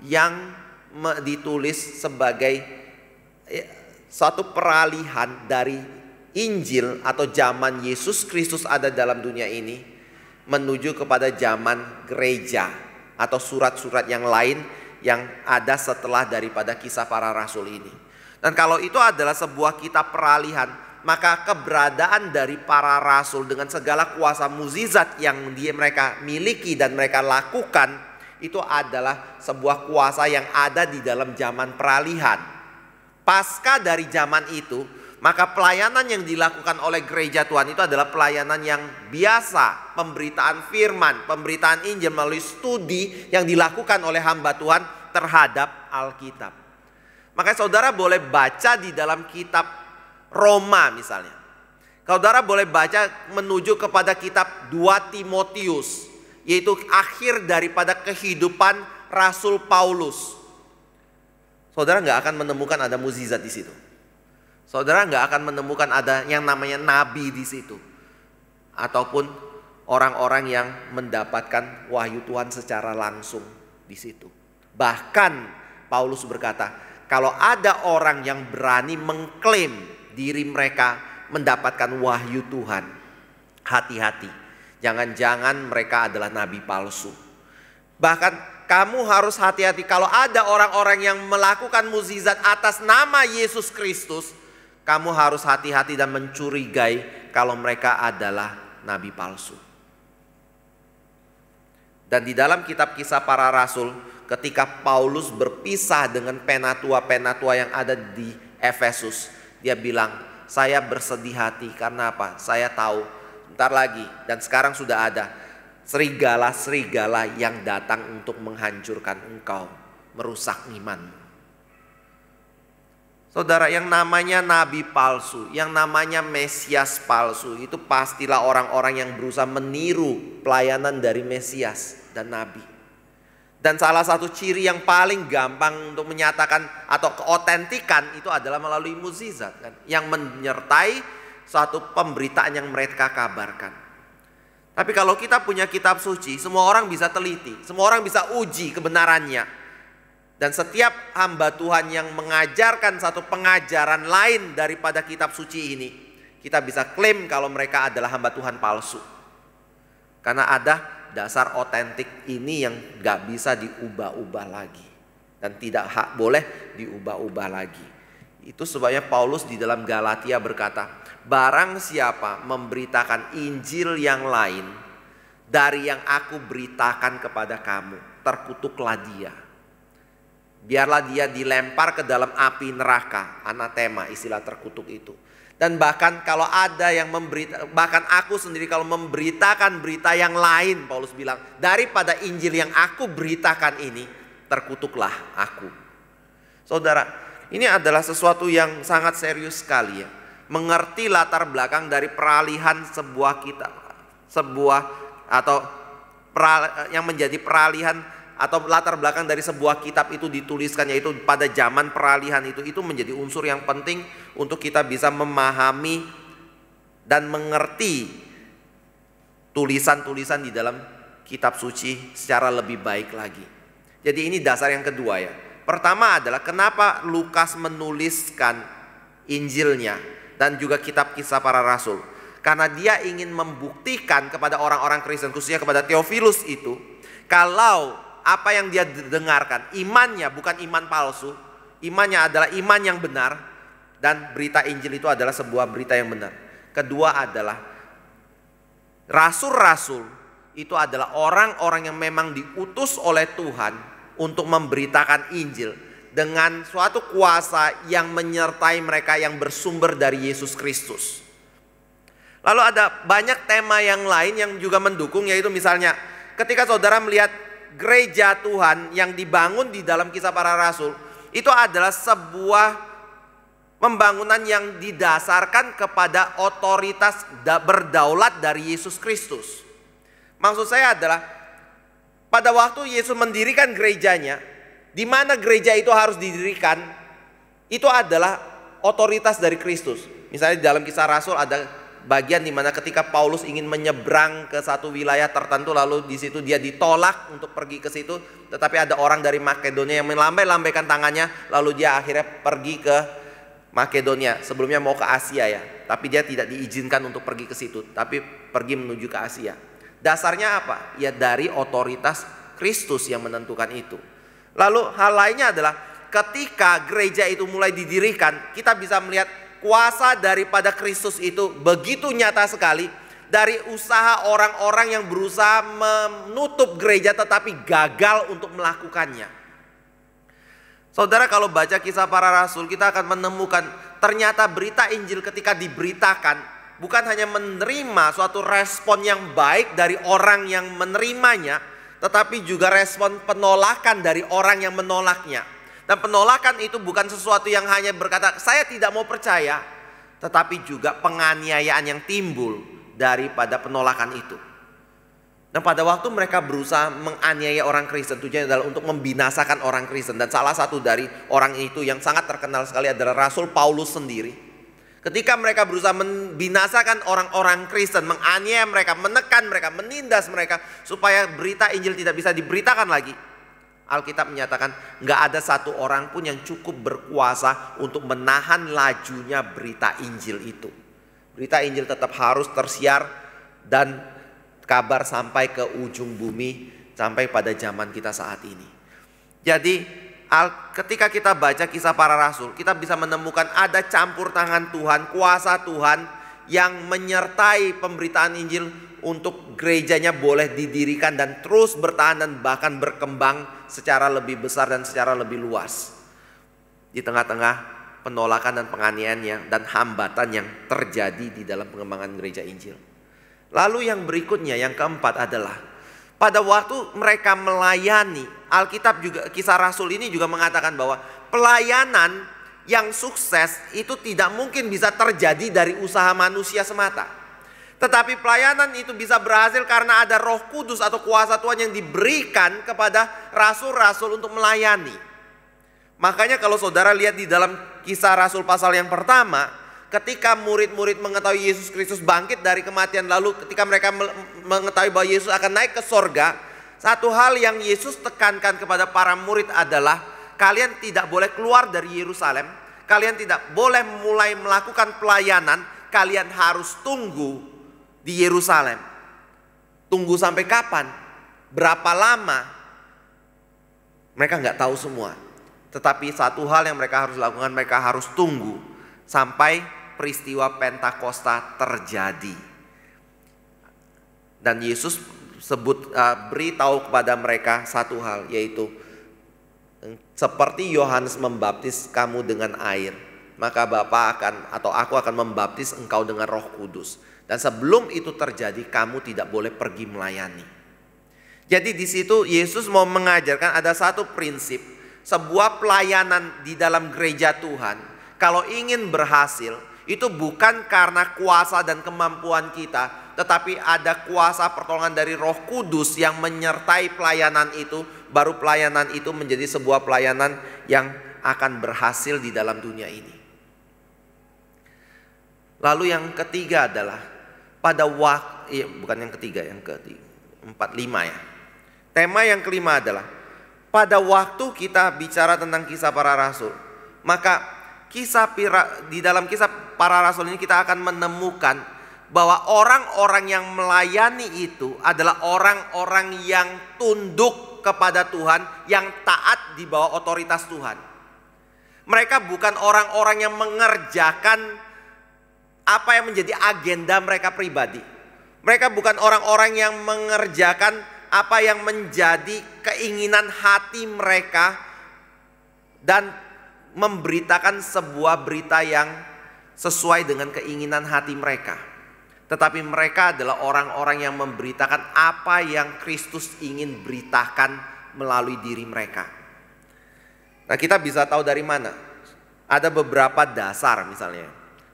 yang ditulis sebagai suatu peralihan dari Injil atau zaman Yesus Kristus ada dalam dunia ini menuju kepada zaman gereja atau surat-surat yang lain yang ada setelah daripada kisah para rasul ini. Dan kalau itu adalah sebuah kitab peralihan, maka keberadaan dari para rasul dengan segala kuasa mukjizat yang mereka miliki dan mereka lakukan itu adalah sebuah kuasa yang ada di dalam zaman peralihan. Pasca dari zaman itu, maka pelayanan yang dilakukan oleh gereja Tuhan itu adalah pelayanan yang biasa. Pemberitaan firman, pemberitaan Injil melalui studi yang dilakukan oleh hamba Tuhan terhadap Alkitab. Maka saudara boleh baca di dalam kitab Roma misalnya. Saudara boleh baca menuju kepada kitab 2 Timotius, yaitu akhir daripada kehidupan Rasul Paulus. Saudara nggak akan menemukan ada mukjizat di situ. Saudara nggak akan menemukan ada yang namanya nabi di situ. Ataupun orang-orang yang mendapatkan wahyu Tuhan secara langsung di situ. Bahkan Paulus berkata, kalau ada orang yang berani mengklaim diri mereka mendapatkan wahyu Tuhan. Hati-hati, jangan-jangan mereka adalah nabi palsu. Bahkan kamu harus hati-hati kalau ada orang-orang yang melakukan mukjizat atas nama Yesus Kristus. Kamu harus hati-hati dan mencurigai kalau mereka adalah nabi palsu. Dan di dalam kitab Kisah Para Rasul, ketika Paulus berpisah dengan penatua-penatua yang ada di Efesus, dia bilang, saya bersedih hati karena apa? Saya tahu bentar lagi dan sekarang sudah ada serigala-serigala yang datang untuk menghancurkan engkau, merusak imanmu. Saudara, yang namanya nabi palsu, yang namanya Mesias palsu, itu pastilah orang-orang yang berusaha meniru pelayanan dari Mesias dan nabi. Dan salah satu ciri yang paling gampang untuk menyatakan atau keotentikan itu adalah melalui mukjizat, kan? Yang menyertai suatu pemberitaan yang mereka kabarkan. Tapi kalau kita punya kitab suci, semua orang bisa teliti, semua orang bisa uji kebenarannya. Dan setiap hamba Tuhan yang mengajarkan satu pengajaran lain daripada kitab suci ini, kita bisa klaim kalau mereka adalah hamba Tuhan palsu. Karena ada dasar otentik ini yang gak bisa diubah-ubah lagi. Dan tidak boleh diubah-ubah lagi. Itu sebabnya Paulus di dalam Galatia berkata, barang siapa memberitakan Injil yang lain dari yang aku beritakan kepada kamu, terkutuklah dia. Biarlah dia dilempar ke dalam api neraka, anatema istilah terkutuk itu. Dan bahkan kalau ada yang bahkan aku sendiri kalau memberitakan berita yang lain, Paulus bilang, daripada Injil yang aku beritakan ini, terkutuklah aku. Saudara, ini adalah sesuatu yang sangat serius sekali ya. Mengerti latar belakang dari peralihan sebuah kitab, yang menjadi peralihan atau latar belakang dari sebuah kitab itu dituliskan, yaitu pada zaman peralihan itu menjadi unsur yang penting untuk kita bisa memahami dan mengerti tulisan-tulisan di dalam kitab suci secara lebih baik lagi. Jadi ini dasar yang kedua ya. Pertama adalah kenapa Lukas menuliskan Injilnya dan juga kitab Kisah Para Rasul. Karena dia ingin membuktikan kepada orang-orang Kristen, khususnya kepada Theophilus itu, kalau apa yang dia dengarkan, imannya bukan iman palsu, imannya adalah iman yang benar, dan berita Injil itu adalah sebuah berita yang benar. Kedua adalah rasul-rasul itu adalah orang-orang yang memang diutus oleh Tuhan untuk memberitakan Injil dengan suatu kuasa yang menyertai mereka yang bersumber dari Yesus Kristus. Lalu ada banyak tema yang lain yang juga mendukung, yaitu misalnya ketika saudara melihat gereja Tuhan yang dibangun di dalam Kisah Para Rasul, itu adalah sebuah pembangunan yang didasarkan kepada otoritas berdaulat dari Yesus Kristus. Maksud saya adalah pada waktu Yesus mendirikan gerejanya, di mana gereja itu harus didirikan, itu adalah otoritas dari Kristus. Misalnya di dalam Kisah Rasul ada bagian di mana ketika Paulus ingin menyeberang ke satu wilayah tertentu, lalu di situ dia ditolak untuk pergi ke situ, tetapi ada orang dari Makedonia yang melambai-lambaikan tangannya, lalu dia akhirnya pergi ke Makedonia. Sebelumnya mau ke Asia ya, tapi dia tidak diizinkan untuk pergi ke situ, tapi pergi menuju ke Asia. Dasarnya apa? Ya dari otoritas Kristus yang menentukan itu. Lalu hal lainnya adalah ketika gereja itu mulai didirikan, kita bisa melihat kuasa daripada Kristus itu begitu nyata sekali dari usaha orang-orang yang berusaha menutup gereja tetapi gagal untuk melakukannya. Saudara, kalau baca Kisah Para Rasul, kita akan menemukan ternyata berita Injil ketika diberitakan bukan hanya menerima suatu respon yang baik dari orang yang menerimanya, tetapi juga respon penolakan dari orang yang menolaknya. Dan penolakan itu bukan sesuatu yang hanya berkata, saya tidak mau percaya. Tetapi juga penganiayaan yang timbul daripada penolakan itu. Dan pada waktu mereka berusaha menganiaya orang Kristen, tujuannya adalah untuk membinasakan orang Kristen. Dan salah satu dari orang itu yang sangat terkenal sekali adalah Rasul Paulus sendiri. Ketika mereka berusaha membinasakan orang-orang Kristen, menganiaya mereka, menekan mereka, menindas mereka, supaya berita Injil tidak bisa diberitakan lagi. Alkitab menyatakan nggak ada satu orang pun yang cukup berkuasa untuk menahan lajunya berita Injil itu. Berita Injil tetap harus tersiar dan kabar sampai ke ujung bumi, sampai pada zaman kita saat ini. Jadi ketika kita baca Kisah Para Rasul, kita bisa menemukan ada campur tangan Tuhan, kuasa Tuhan yang menyertai pemberitaan Injil untuk gerejanya boleh didirikan dan terus bertahan dan bahkan berkembang secara lebih besar dan secara lebih luas. Di tengah-tengah penolakan dan penganiayaan dan hambatan yang terjadi di dalam pengembangan gereja Injil. Lalu yang berikutnya, yang keempat adalah pada waktu mereka melayani, Alkitab juga, Kisah Rasul ini juga mengatakan bahwa pelayanan yang sukses itu tidak mungkin bisa terjadi dari usaha manusia semata. Tetapi pelayanan itu bisa berhasil karena ada Roh Kudus atau kuasa Tuhan yang diberikan kepada rasul-rasul untuk melayani. Makanya kalau saudara lihat di dalam Kisah Rasul pasal yang pertama, ketika murid-murid mengetahui Yesus Kristus bangkit dari kematian, lalu ketika mereka mengetahui bahwa Yesus akan naik ke sorga, satu hal yang Yesus tekankan kepada para murid adalah kalian tidak boleh keluar dari Yerusalem, kalian tidak boleh mulai melakukan pelayanan, kalian harus tunggu di Yerusalem. Tunggu sampai kapan? Berapa lama? Mereka nggak tahu semua. Tetapi satu hal yang mereka harus lakukan, mereka harus tunggu sampai peristiwa Pentakosta terjadi. Dan Yesus beritahu kepada mereka satu hal, yaitu seperti Yohanes membaptis kamu dengan air, maka aku akan membaptis engkau dengan Roh Kudus. Dan sebelum itu terjadi, kamu tidak boleh pergi melayani. Jadi di situ Yesus mau mengajarkan ada satu prinsip, sebuah pelayanan di dalam gereja Tuhan, kalau ingin berhasil, itu bukan karena kuasa dan kemampuan kita, tetapi ada kuasa pertolongan dari Roh Kudus yang menyertai pelayanan itu, baru pelayanan itu menjadi sebuah pelayanan yang akan berhasil di dalam dunia ini. Lalu yang ketiga adalah lima ya. Tema yang kelima adalah pada waktu kita bicara tentang Kisah Para Rasul, maka di dalam Kisah Para Rasul ini kita akan menemukan bahwa orang-orang yang melayani itu adalah orang-orang yang tunduk kepada Tuhan, yang taat di bawah otoritas Tuhan. Mereka bukan orang-orang yang mengerjakan apa yang menjadi agenda mereka pribadi. Mereka bukan orang-orang yang mengerjakan apa yang menjadi keinginan hati mereka dan memberitakan sebuah berita yang sesuai dengan keinginan hati mereka. Tetapi mereka adalah orang-orang yang memberitakan apa yang Kristus ingin beritakan melalui diri mereka. Nah, kita bisa tahu dari mana? Ada beberapa dasar misalnya.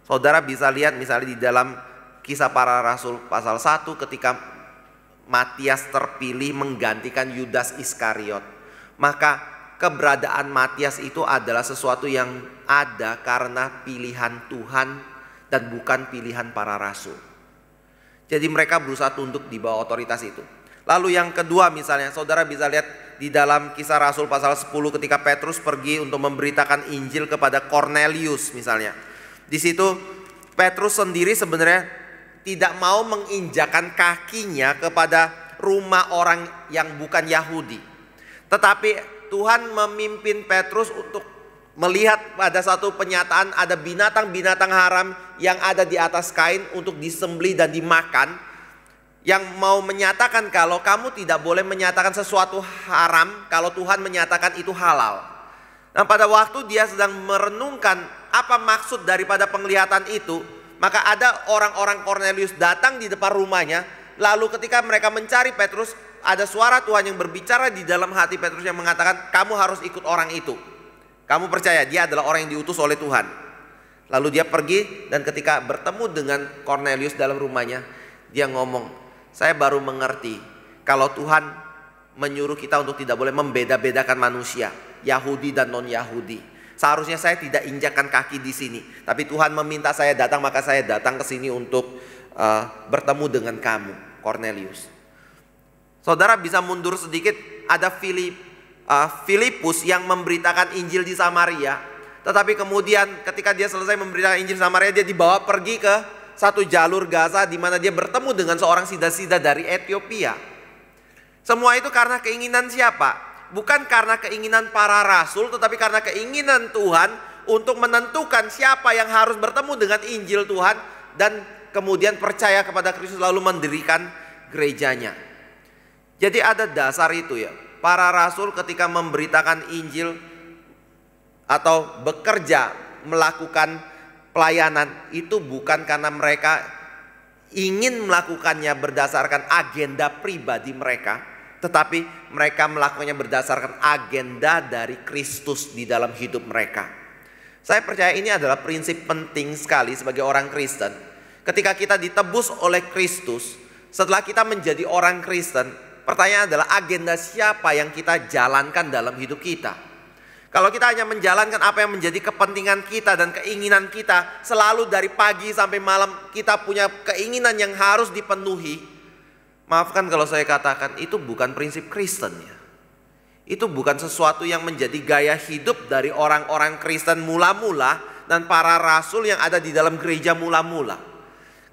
Saudara bisa lihat misalnya di dalam Kisah Para Rasul pasal 1 ketika Matias terpilih menggantikan Yudas Iskariot. Maka keberadaan Matias itu adalah sesuatu yang ada karena pilihan Tuhan dan bukan pilihan para rasul. Jadi mereka berusaha tunduk di bawah otoritas itu. Lalu yang kedua misalnya saudara bisa lihat di dalam Kisah Rasul pasal 10 ketika Petrus pergi untuk memberitakan Injil kepada Cornelius misalnya. Di situ Petrus sendiri sebenarnya tidak mau menginjakan kakinya kepada rumah orang yang bukan Yahudi. Tetapi Tuhan memimpin Petrus untuk melihat pada satu penyataan ada binatang-binatang haram yang ada di atas kain untuk disembelih dan dimakan. Yang mau menyatakan kalau kamu tidak boleh menyatakan sesuatu haram kalau Tuhan menyatakan itu halal. Nah, pada waktu dia sedang merenungkan apa maksud daripada penglihatan itu, maka ada orang-orang Cornelius datang di depan rumahnya. Lalu ketika mereka mencari Petrus, ada suara Tuhan yang berbicara di dalam hati Petrus yang mengatakan, kamu harus ikut orang itu. Kamu percaya dia adalah orang yang diutus oleh Tuhan. Lalu dia pergi dan ketika bertemu dengan Cornelius dalam rumahnya, dia ngomong, saya baru mengerti kalau Tuhan menyuruh kita untuk tidak boleh membeda-bedakan manusia, Yahudi dan non-Yahudi. Seharusnya saya tidak injakkan kaki di sini, tapi Tuhan meminta saya datang, maka saya datang ke sini untuk bertemu dengan kamu, Cornelius. Saudara bisa mundur sedikit, ada Filipus yang memberitakan Injil di Samaria. Tetapi kemudian ketika dia selesai memberitakan Injil di Samaria, dia dibawa pergi ke satu jalur Gaza di mana dia bertemu dengan seorang sida-sida dari Ethiopia. Semua itu karena keinginan siapa? Bukan karena keinginan para rasul, tetapi karena keinginan Tuhan untuk menentukan siapa yang harus bertemu dengan Injil Tuhan dan kemudian percaya kepada Kristus lalu mendirikan gerejanya. Jadi ada dasar itu ya. Para rasul ketika memberitakan Injil atau bekerja melakukan pelayanan itu bukan karena mereka ingin melakukannya berdasarkan agenda pribadi mereka, tetapi mereka melakukannya berdasarkan agenda dari Kristus di dalam hidup mereka. Saya percaya ini adalah prinsip penting sekali sebagai orang Kristen. Ketika kita ditebus oleh Kristus, setelah kita menjadi orang Kristen, pertanyaan adalah agenda siapa yang kita jalankan dalam hidup kita. Kalau kita hanya menjalankan apa yang menjadi kepentingan kita dan keinginan kita, selalu dari pagi sampai malam kita punya keinginan yang harus dipenuhi. Maafkan kalau saya katakan itu bukan prinsip Kristen ya. Itu bukan sesuatu yang menjadi gaya hidup dari orang-orang Kristen mula-mula dan para rasul yang ada di dalam gereja mula-mula.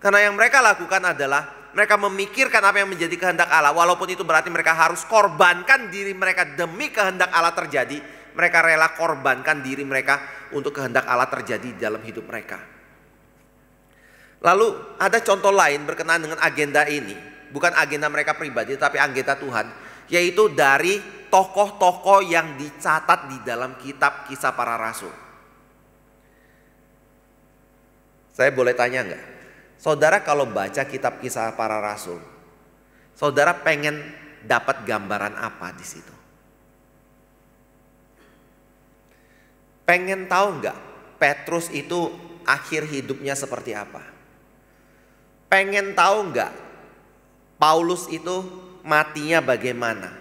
Karena yang mereka lakukan adalah mereka memikirkan apa yang menjadi kehendak Allah. Walaupun itu berarti mereka harus korbankan diri mereka demi kehendak Allah terjadi. Mereka rela korbankan diri mereka untuk kehendak Allah terjadi di dalam hidup mereka. Lalu ada contoh lain berkenaan dengan agenda ini. Bukan agenda mereka pribadi tapi agenda Tuhan. Yaitu dari tokoh-tokoh yang dicatat di dalam kitab Kisah Para Rasul. Saya boleh tanya enggak? Saudara kalau baca kitab Kisah Para Rasul, saudara pengen dapat gambaran apa di situ? Pengen tahu enggak Petrus itu akhir hidupnya seperti apa? Pengen tahu enggak Paulus itu matinya bagaimana?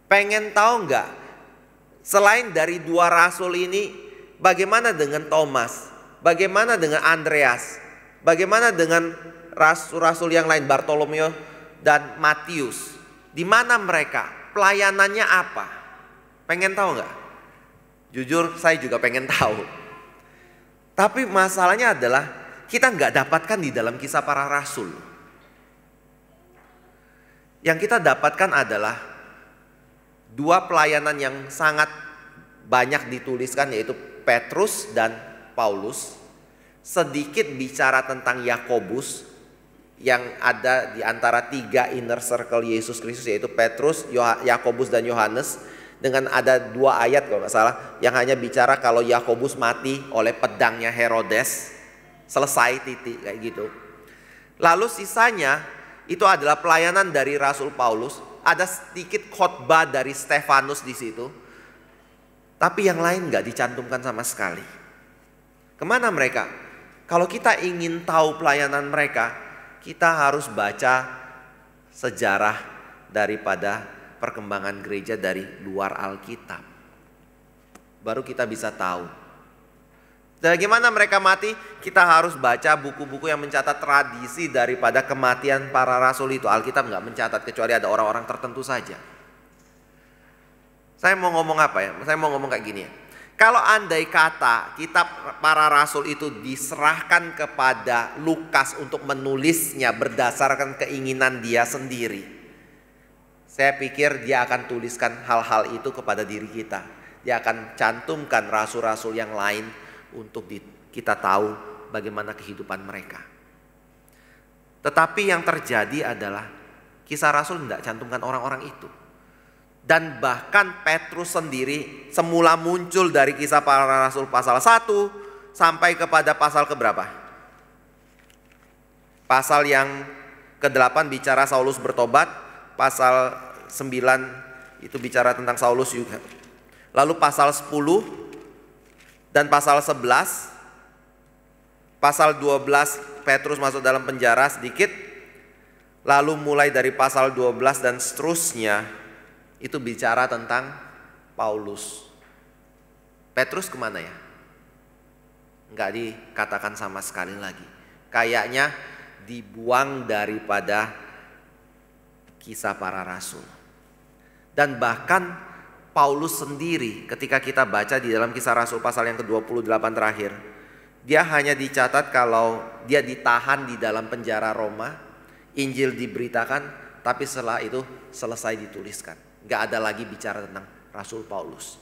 Pengen tahu enggak selain dari dua rasul ini bagaimana dengan Thomas? Bagaimana dengan Andreas? Bagaimana dengan rasul-rasul yang lain, Bartolomeo dan Matius? Di mana mereka? Pelayanannya apa? Pengen tahu enggak? Jujur saya juga pengen tahu. Tapi masalahnya adalah kita nggak dapatkan di dalam Kisah Para Rasul. Yang kita dapatkan adalah dua pelayanan yang sangat banyak dituliskan, yaitu Petrus dan Paulus. Sedikit bicara tentang Yakobus yang ada di antara tiga inner circle Yesus Kristus, yaitu Petrus, Yakobus dan Yohanes. Dengan ada dua ayat kalau nggak salah yang hanya bicara kalau Yakobus mati oleh pedangnya Herodes, selesai, titik, kayak gitu. Lalu sisanya itu adalah pelayanan dari Rasul Paulus. Ada sedikit khotbah dari Stefanus di situ, tapi yang lain nggak dicantumkan sama sekali. Kemana mereka? Kalau kita ingin tahu pelayanan mereka, kita harus baca sejarah daripada perkembangan gereja dari luar Alkitab. Baru kita bisa tahu. Bagaimana mereka mati? Kita harus baca buku-buku yang mencatat tradisi daripada kematian para rasul itu. Alkitab nggak mencatat kecuali ada orang-orang tertentu saja. Saya mau ngomong apa ya? Saya mau ngomong kayak gini ya. Kalau andai kata kitab para rasul itu diserahkan kepada Lukas untuk menulisnya berdasarkan keinginan dia sendiri, saya pikir dia akan tuliskan hal-hal itu kepada diri kita. Dia akan cantumkan rasul-rasul yang lain untuk kita tahu bagaimana kehidupan mereka. Tetapi yang terjadi adalah Kisah Rasul tidak cantumkan orang-orang itu. Dan bahkan Petrus sendiri semula muncul dari Kisah Para Rasul pasal 1 sampai kepada pasal keberapa? Pasal yang ke-8 bicara Saulus bertobat. Pasal 9 itu bicara tentang Saulus juga. Lalu pasal 10 dan pasal 11. Pasal 12 Petrus masuk dalam penjara sedikit. Lalu mulai dari pasal 12 dan seterusnya itu bicara tentang Paulus. Petrus kemana ya? Enggak dikatakan sama sekali lagi. Kayaknya dibuang daripada Kisah Para Rasul. Dan bahkan Paulus sendiri ketika kita baca di dalam Kisah Rasul pasal yang ke-28 terakhir, dia hanya dicatat kalau dia ditahan di dalam penjara Roma, Injil diberitakan, tapi setelah itu selesai dituliskan. Gak ada lagi bicara tentang Rasul Paulus.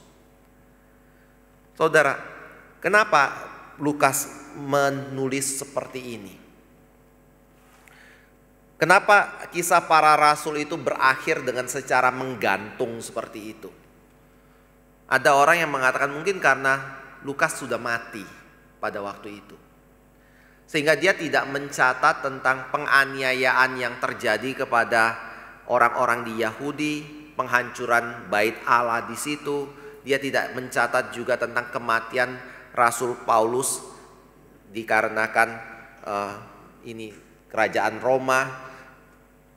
Saudara, kenapa Lukas menulis seperti ini? Kenapa kisah para rasul itu berakhir dengan secara menggantung seperti itu? Ada orang yang mengatakan mungkin karena Lukas sudah mati pada waktu itu, sehingga dia tidak mencatat tentang penganiayaan yang terjadi kepada orang-orang di Yahudi, penghancuran bait Allah di situ. Dia tidak mencatat juga tentang kematian Rasul Paulus dikarenakan ini kerajaan Roma.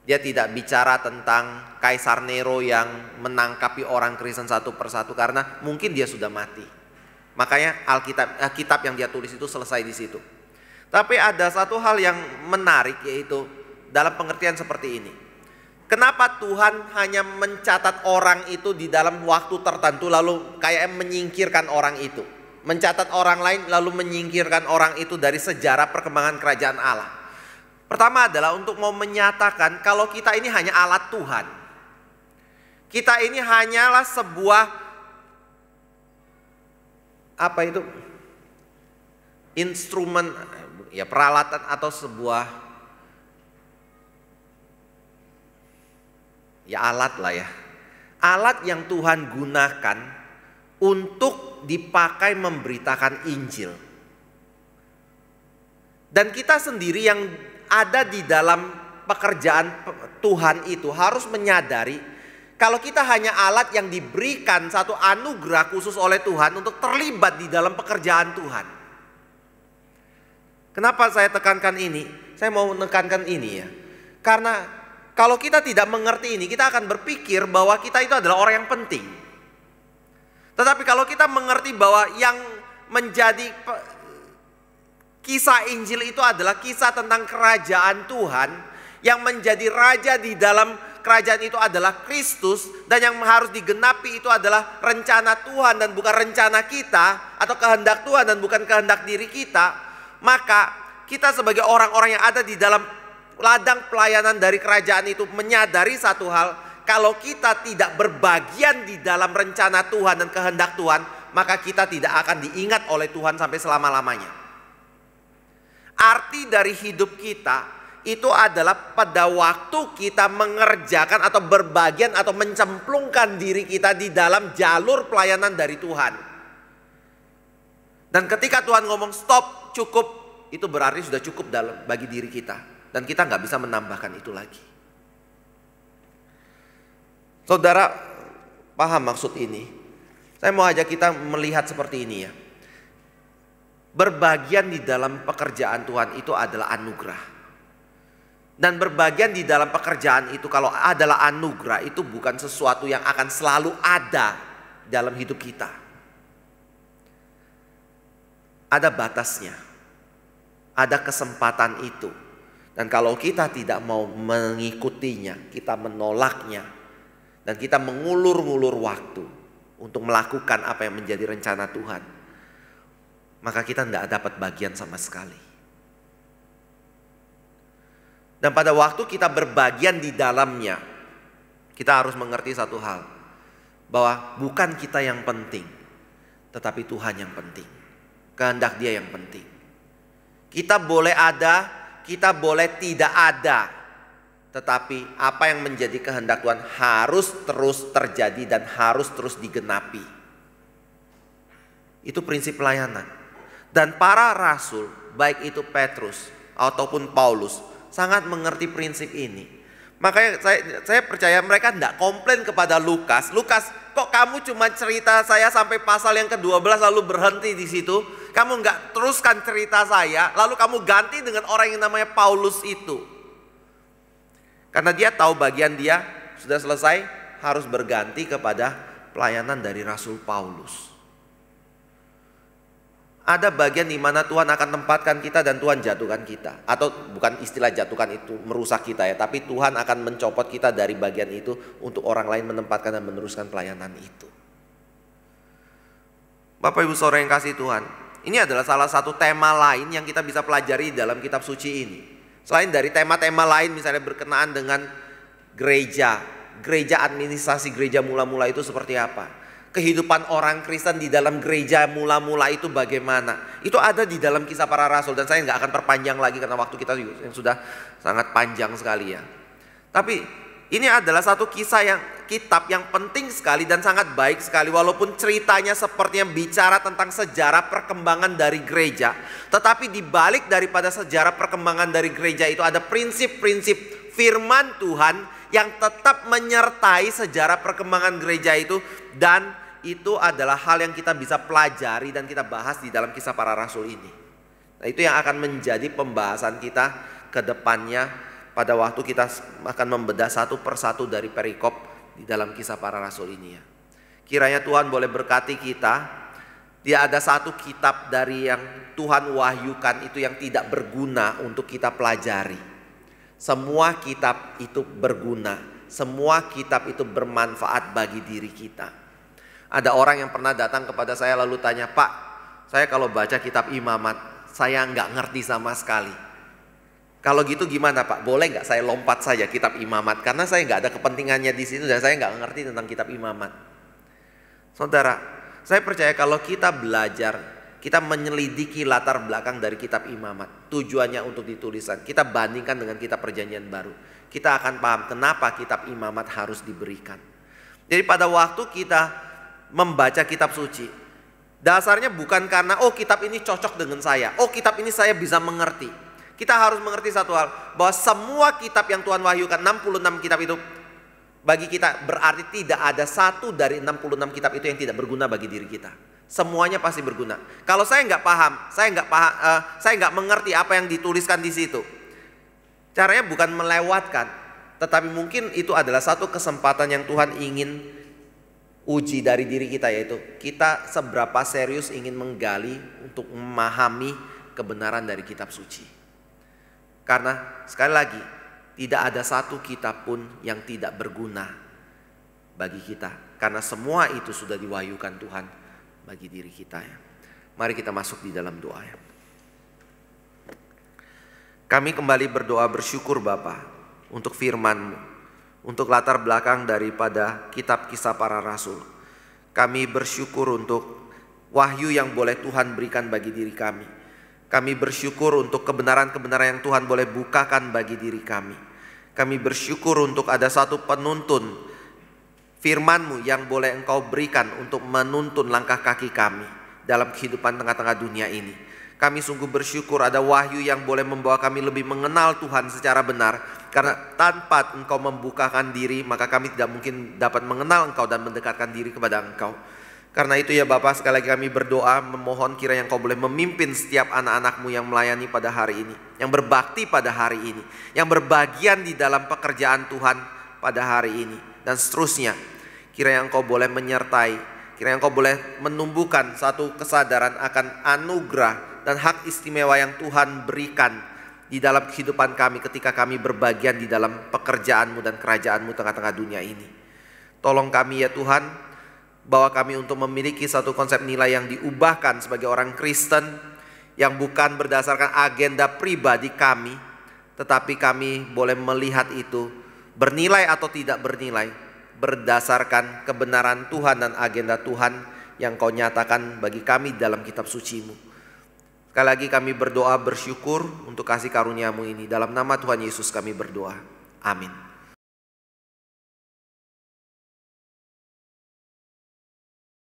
Dia tidak bicara tentang Kaisar Nero yang menangkapi orang Kristen satu persatu karena mungkin dia sudah mati. Makanya kitab yang dia tulis itu selesai di situ. Tapi ada satu hal yang menarik, yaitu dalam pengertian seperti ini. Kenapa Tuhan hanya mencatat orang itu di dalam waktu tertentu lalu kayak menyingkirkan orang itu? Mencatat orang lain lalu menyingkirkan orang itu dari sejarah perkembangan kerajaan Allah. Pertama adalah untuk mau menyatakan kalau kita ini hanya alat Tuhan. Kita ini hanyalah sebuah instrumen, ya peralatan atau sebuah alat lah ya. Alat yang Tuhan gunakan untuk dipakai memberitakan Injil. Dan kita sendiri yang ada di dalam pekerjaan Tuhan itu harus menyadari kalau kita hanya alat yang diberikan satu anugerah khusus oleh Tuhan untuk terlibat di dalam pekerjaan Tuhan. Kenapa saya tekankan ini? Saya mau menekankan ini ya. Karena kalau kita tidak mengerti ini, kita akan berpikir bahwa kita itu adalah orang yang penting. Tetapi kalau kita mengerti bahwa yang menjadi kisah Injil itu adalah kisah tentang kerajaan Tuhan, yang menjadi raja di dalam kerajaan itu adalah Kristus, dan yang harus digenapi itu adalah rencana Tuhan dan bukan rencana kita, atau kehendak Tuhan dan bukan kehendak diri kita. Maka kita sebagai orang-orang yang ada di dalam ladang pelayanan dari kerajaan itu menyadari satu hal, kalau kita tidak berbagian di dalam rencana Tuhan dan kehendak Tuhan, maka kita tidak akan diingat oleh Tuhan sampai selama-lamanya. Arti dari hidup kita itu adalah pada waktu kita mengerjakan atau berbagian atau mencemplungkan diri kita di dalam jalur pelayanan dari Tuhan. Dan ketika Tuhan ngomong stop, cukup, itu berarti sudah cukup bagi diri kita. Dan kita nggak bisa menambahkan itu lagi. Saudara paham maksud ini? Saya mau ajak kita melihat seperti ini ya. Berbagian di dalam pekerjaan Tuhan itu adalah anugerah. Dan berbagian di dalam pekerjaan itu kalau adalah anugerah, itu bukan sesuatu yang akan selalu ada dalam hidup kita. Ada batasnya. Ada kesempatan itu. Dan kalau kita tidak mau mengikutinya, kita menolaknya, dan kita mengulur-ngulur waktu untuk melakukan apa yang menjadi rencana Tuhan, maka kita tidak dapat bagian sama sekali. Dan pada waktu kita berbagian di dalamnya, kita harus mengerti satu hal, bahwa bukan kita yang penting, tetapi Tuhan yang penting. Kehendak Dia yang penting. Kita boleh ada, kita boleh tidak ada, tetapi apa yang menjadi kehendak Tuhan harus terus terjadi dan harus terus digenapi. Itu prinsip pelayanan. Dan para rasul, baik itu Petrus ataupun Paulus, sangat mengerti prinsip ini. Makanya saya percaya mereka tidak komplain kepada Lukas. Lukas, kok kamu cuma cerita saya sampai pasal yang ke-12 lalu berhenti di situ? Kamu nggak teruskan cerita saya, lalu kamu ganti dengan orang yang namanya Paulus itu. Karena dia tahu bagian dia sudah selesai, harus berganti kepada pelayanan dari Rasul Paulus. Ada bagian di mana Tuhan akan tempatkan kita dan Tuhan jatuhkan kita. Atau bukan istilah jatuhkan itu merusak kita ya, tapi Tuhan akan mencopot kita dari bagian itu untuk orang lain menempatkan dan meneruskan pelayanan itu. Bapak Ibu Saudara yang kasih Tuhan, ini adalah salah satu tema lain yang kita bisa pelajari dalam kitab suci ini. Selain dari tema-tema lain misalnya berkenaan dengan gereja administrasi gereja mula-mula itu seperti apa, kehidupan orang Kristen di dalam gereja mula-mula itu bagaimana, itu ada di dalam Kisah Para Rasul. Dan saya nggak akan perpanjang lagi karena waktu kita yang sudah sangat panjang sekali ya. Tapi ini adalah satu kitab yang penting sekali dan sangat baik sekali. Walaupun ceritanya sepertinya bicara tentang sejarah perkembangan dari gereja, tetapi di balik daripada sejarah perkembangan dari gereja itu ada prinsip-prinsip firman Tuhan yang tetap menyertai sejarah perkembangan gereja itu. Dan itu adalah hal yang kita bisa pelajari dan kita bahas di dalam Kisah Para Rasul ini. Nah, itu yang akan menjadi pembahasan kita ke depannya pada waktu kita akan membedah satu persatu dari perikop di dalam Kisah Para Rasul ini ya. Kiranya Tuhan boleh berkati kita. Tidak ada satu kitab dari yang Tuhan wahyukan itu yang tidak berguna untuk kita pelajari. Semua kitab itu berguna. Semua kitab itu bermanfaat bagi diri kita. Ada orang yang pernah datang kepada saya lalu tanya, "Pak, saya kalau baca kitab Imamat, saya nggak ngerti sama sekali. Kalau gitu gimana Pak? Boleh nggak saya lompat saja kitab Imamat? Karena saya nggak ada kepentingannya di situ dan saya nggak ngerti tentang kitab Imamat." Saudara, saya percaya kalau kita belajar, kita menyelidiki latar belakang dari kitab Imamat, tujuannya untuk dituliskan, kita bandingkan dengan kitab Perjanjian Baru, kita akan paham kenapa kitab Imamat harus diberikan. Jadi pada waktu kita membaca kitab suci, dasarnya bukan karena kitab ini cocok dengan saya, kitab ini saya bisa mengerti. Kita harus mengerti satu hal, bahwa semua kitab yang Tuhan wahyukan, 66 kitab itu bagi kita berarti tidak ada satu dari 66 kitab itu yang tidak berguna bagi diri kita. Semuanya pasti berguna. Kalau saya nggak paham, saya nggak mengerti apa yang dituliskan di situ. Caranya bukan melewatkan, tetapi mungkin itu adalah satu kesempatan yang Tuhan ingin uji dari diri kita, yaitu kita seberapa serius ingin menggali untuk memahami kebenaran dari kitab suci. Karena sekali lagi, tidak ada satu kitab pun yang tidak berguna bagi kita. Karena semua itu sudah diwahyukan Tuhan bagi diri kita ya. Mari kita masuk di dalam doa ya. Kami kembali berdoa bersyukur Bapa untuk firman-Mu, untuk latar belakang daripada kitab Kisah Para Rasul. Kami bersyukur untuk wahyu yang boleh Tuhan berikan bagi diri kami. Kami bersyukur untuk kebenaran-kebenaran yang Tuhan boleh bukakan bagi diri kami. Kami bersyukur untuk ada satu penuntun firman-Mu yang boleh Engkau berikan untuk menuntun langkah kaki kami dalam kehidupan tengah-tengah dunia ini. Kami sungguh bersyukur ada wahyu yang boleh membawa kami lebih mengenal Tuhan secara benar. Karena tanpa Engkau membukakan diri, maka kami tidak mungkin dapat mengenal Engkau dan mendekatkan diri kepada Engkau. Karena itu ya Bapa, sekali lagi kami berdoa memohon kiranya Engkau boleh memimpin setiap anak-anak-Mu yang melayani pada hari ini, yang berbakti pada hari ini, yang berbagian di dalam pekerjaan Tuhan pada hari ini, dan seterusnya. Kiranya Engkau boleh menyertai, kiranya Engkau boleh menumbuhkan satu kesadaran akan anugerah dan hak istimewa yang Tuhan berikan di dalam kehidupan kami ketika kami berbagian di dalam pekerjaan-Mu dan kerajaan-Mu tengah-tengah dunia ini. Tolong kami ya Tuhan, bawa kami untuk memiliki satu konsep nilai yang diubahkan sebagai orang Kristen, yang bukan berdasarkan agenda pribadi kami, tetapi kami boleh melihat itu bernilai atau tidak bernilai berdasarkan kebenaran Tuhan dan agenda Tuhan yang Kau nyatakan bagi kami dalam kitab suci-Mu. Sekali lagi kami berdoa bersyukur untuk kasih karunia-Mu ini. Dalam nama Tuhan Yesus kami berdoa. Amin.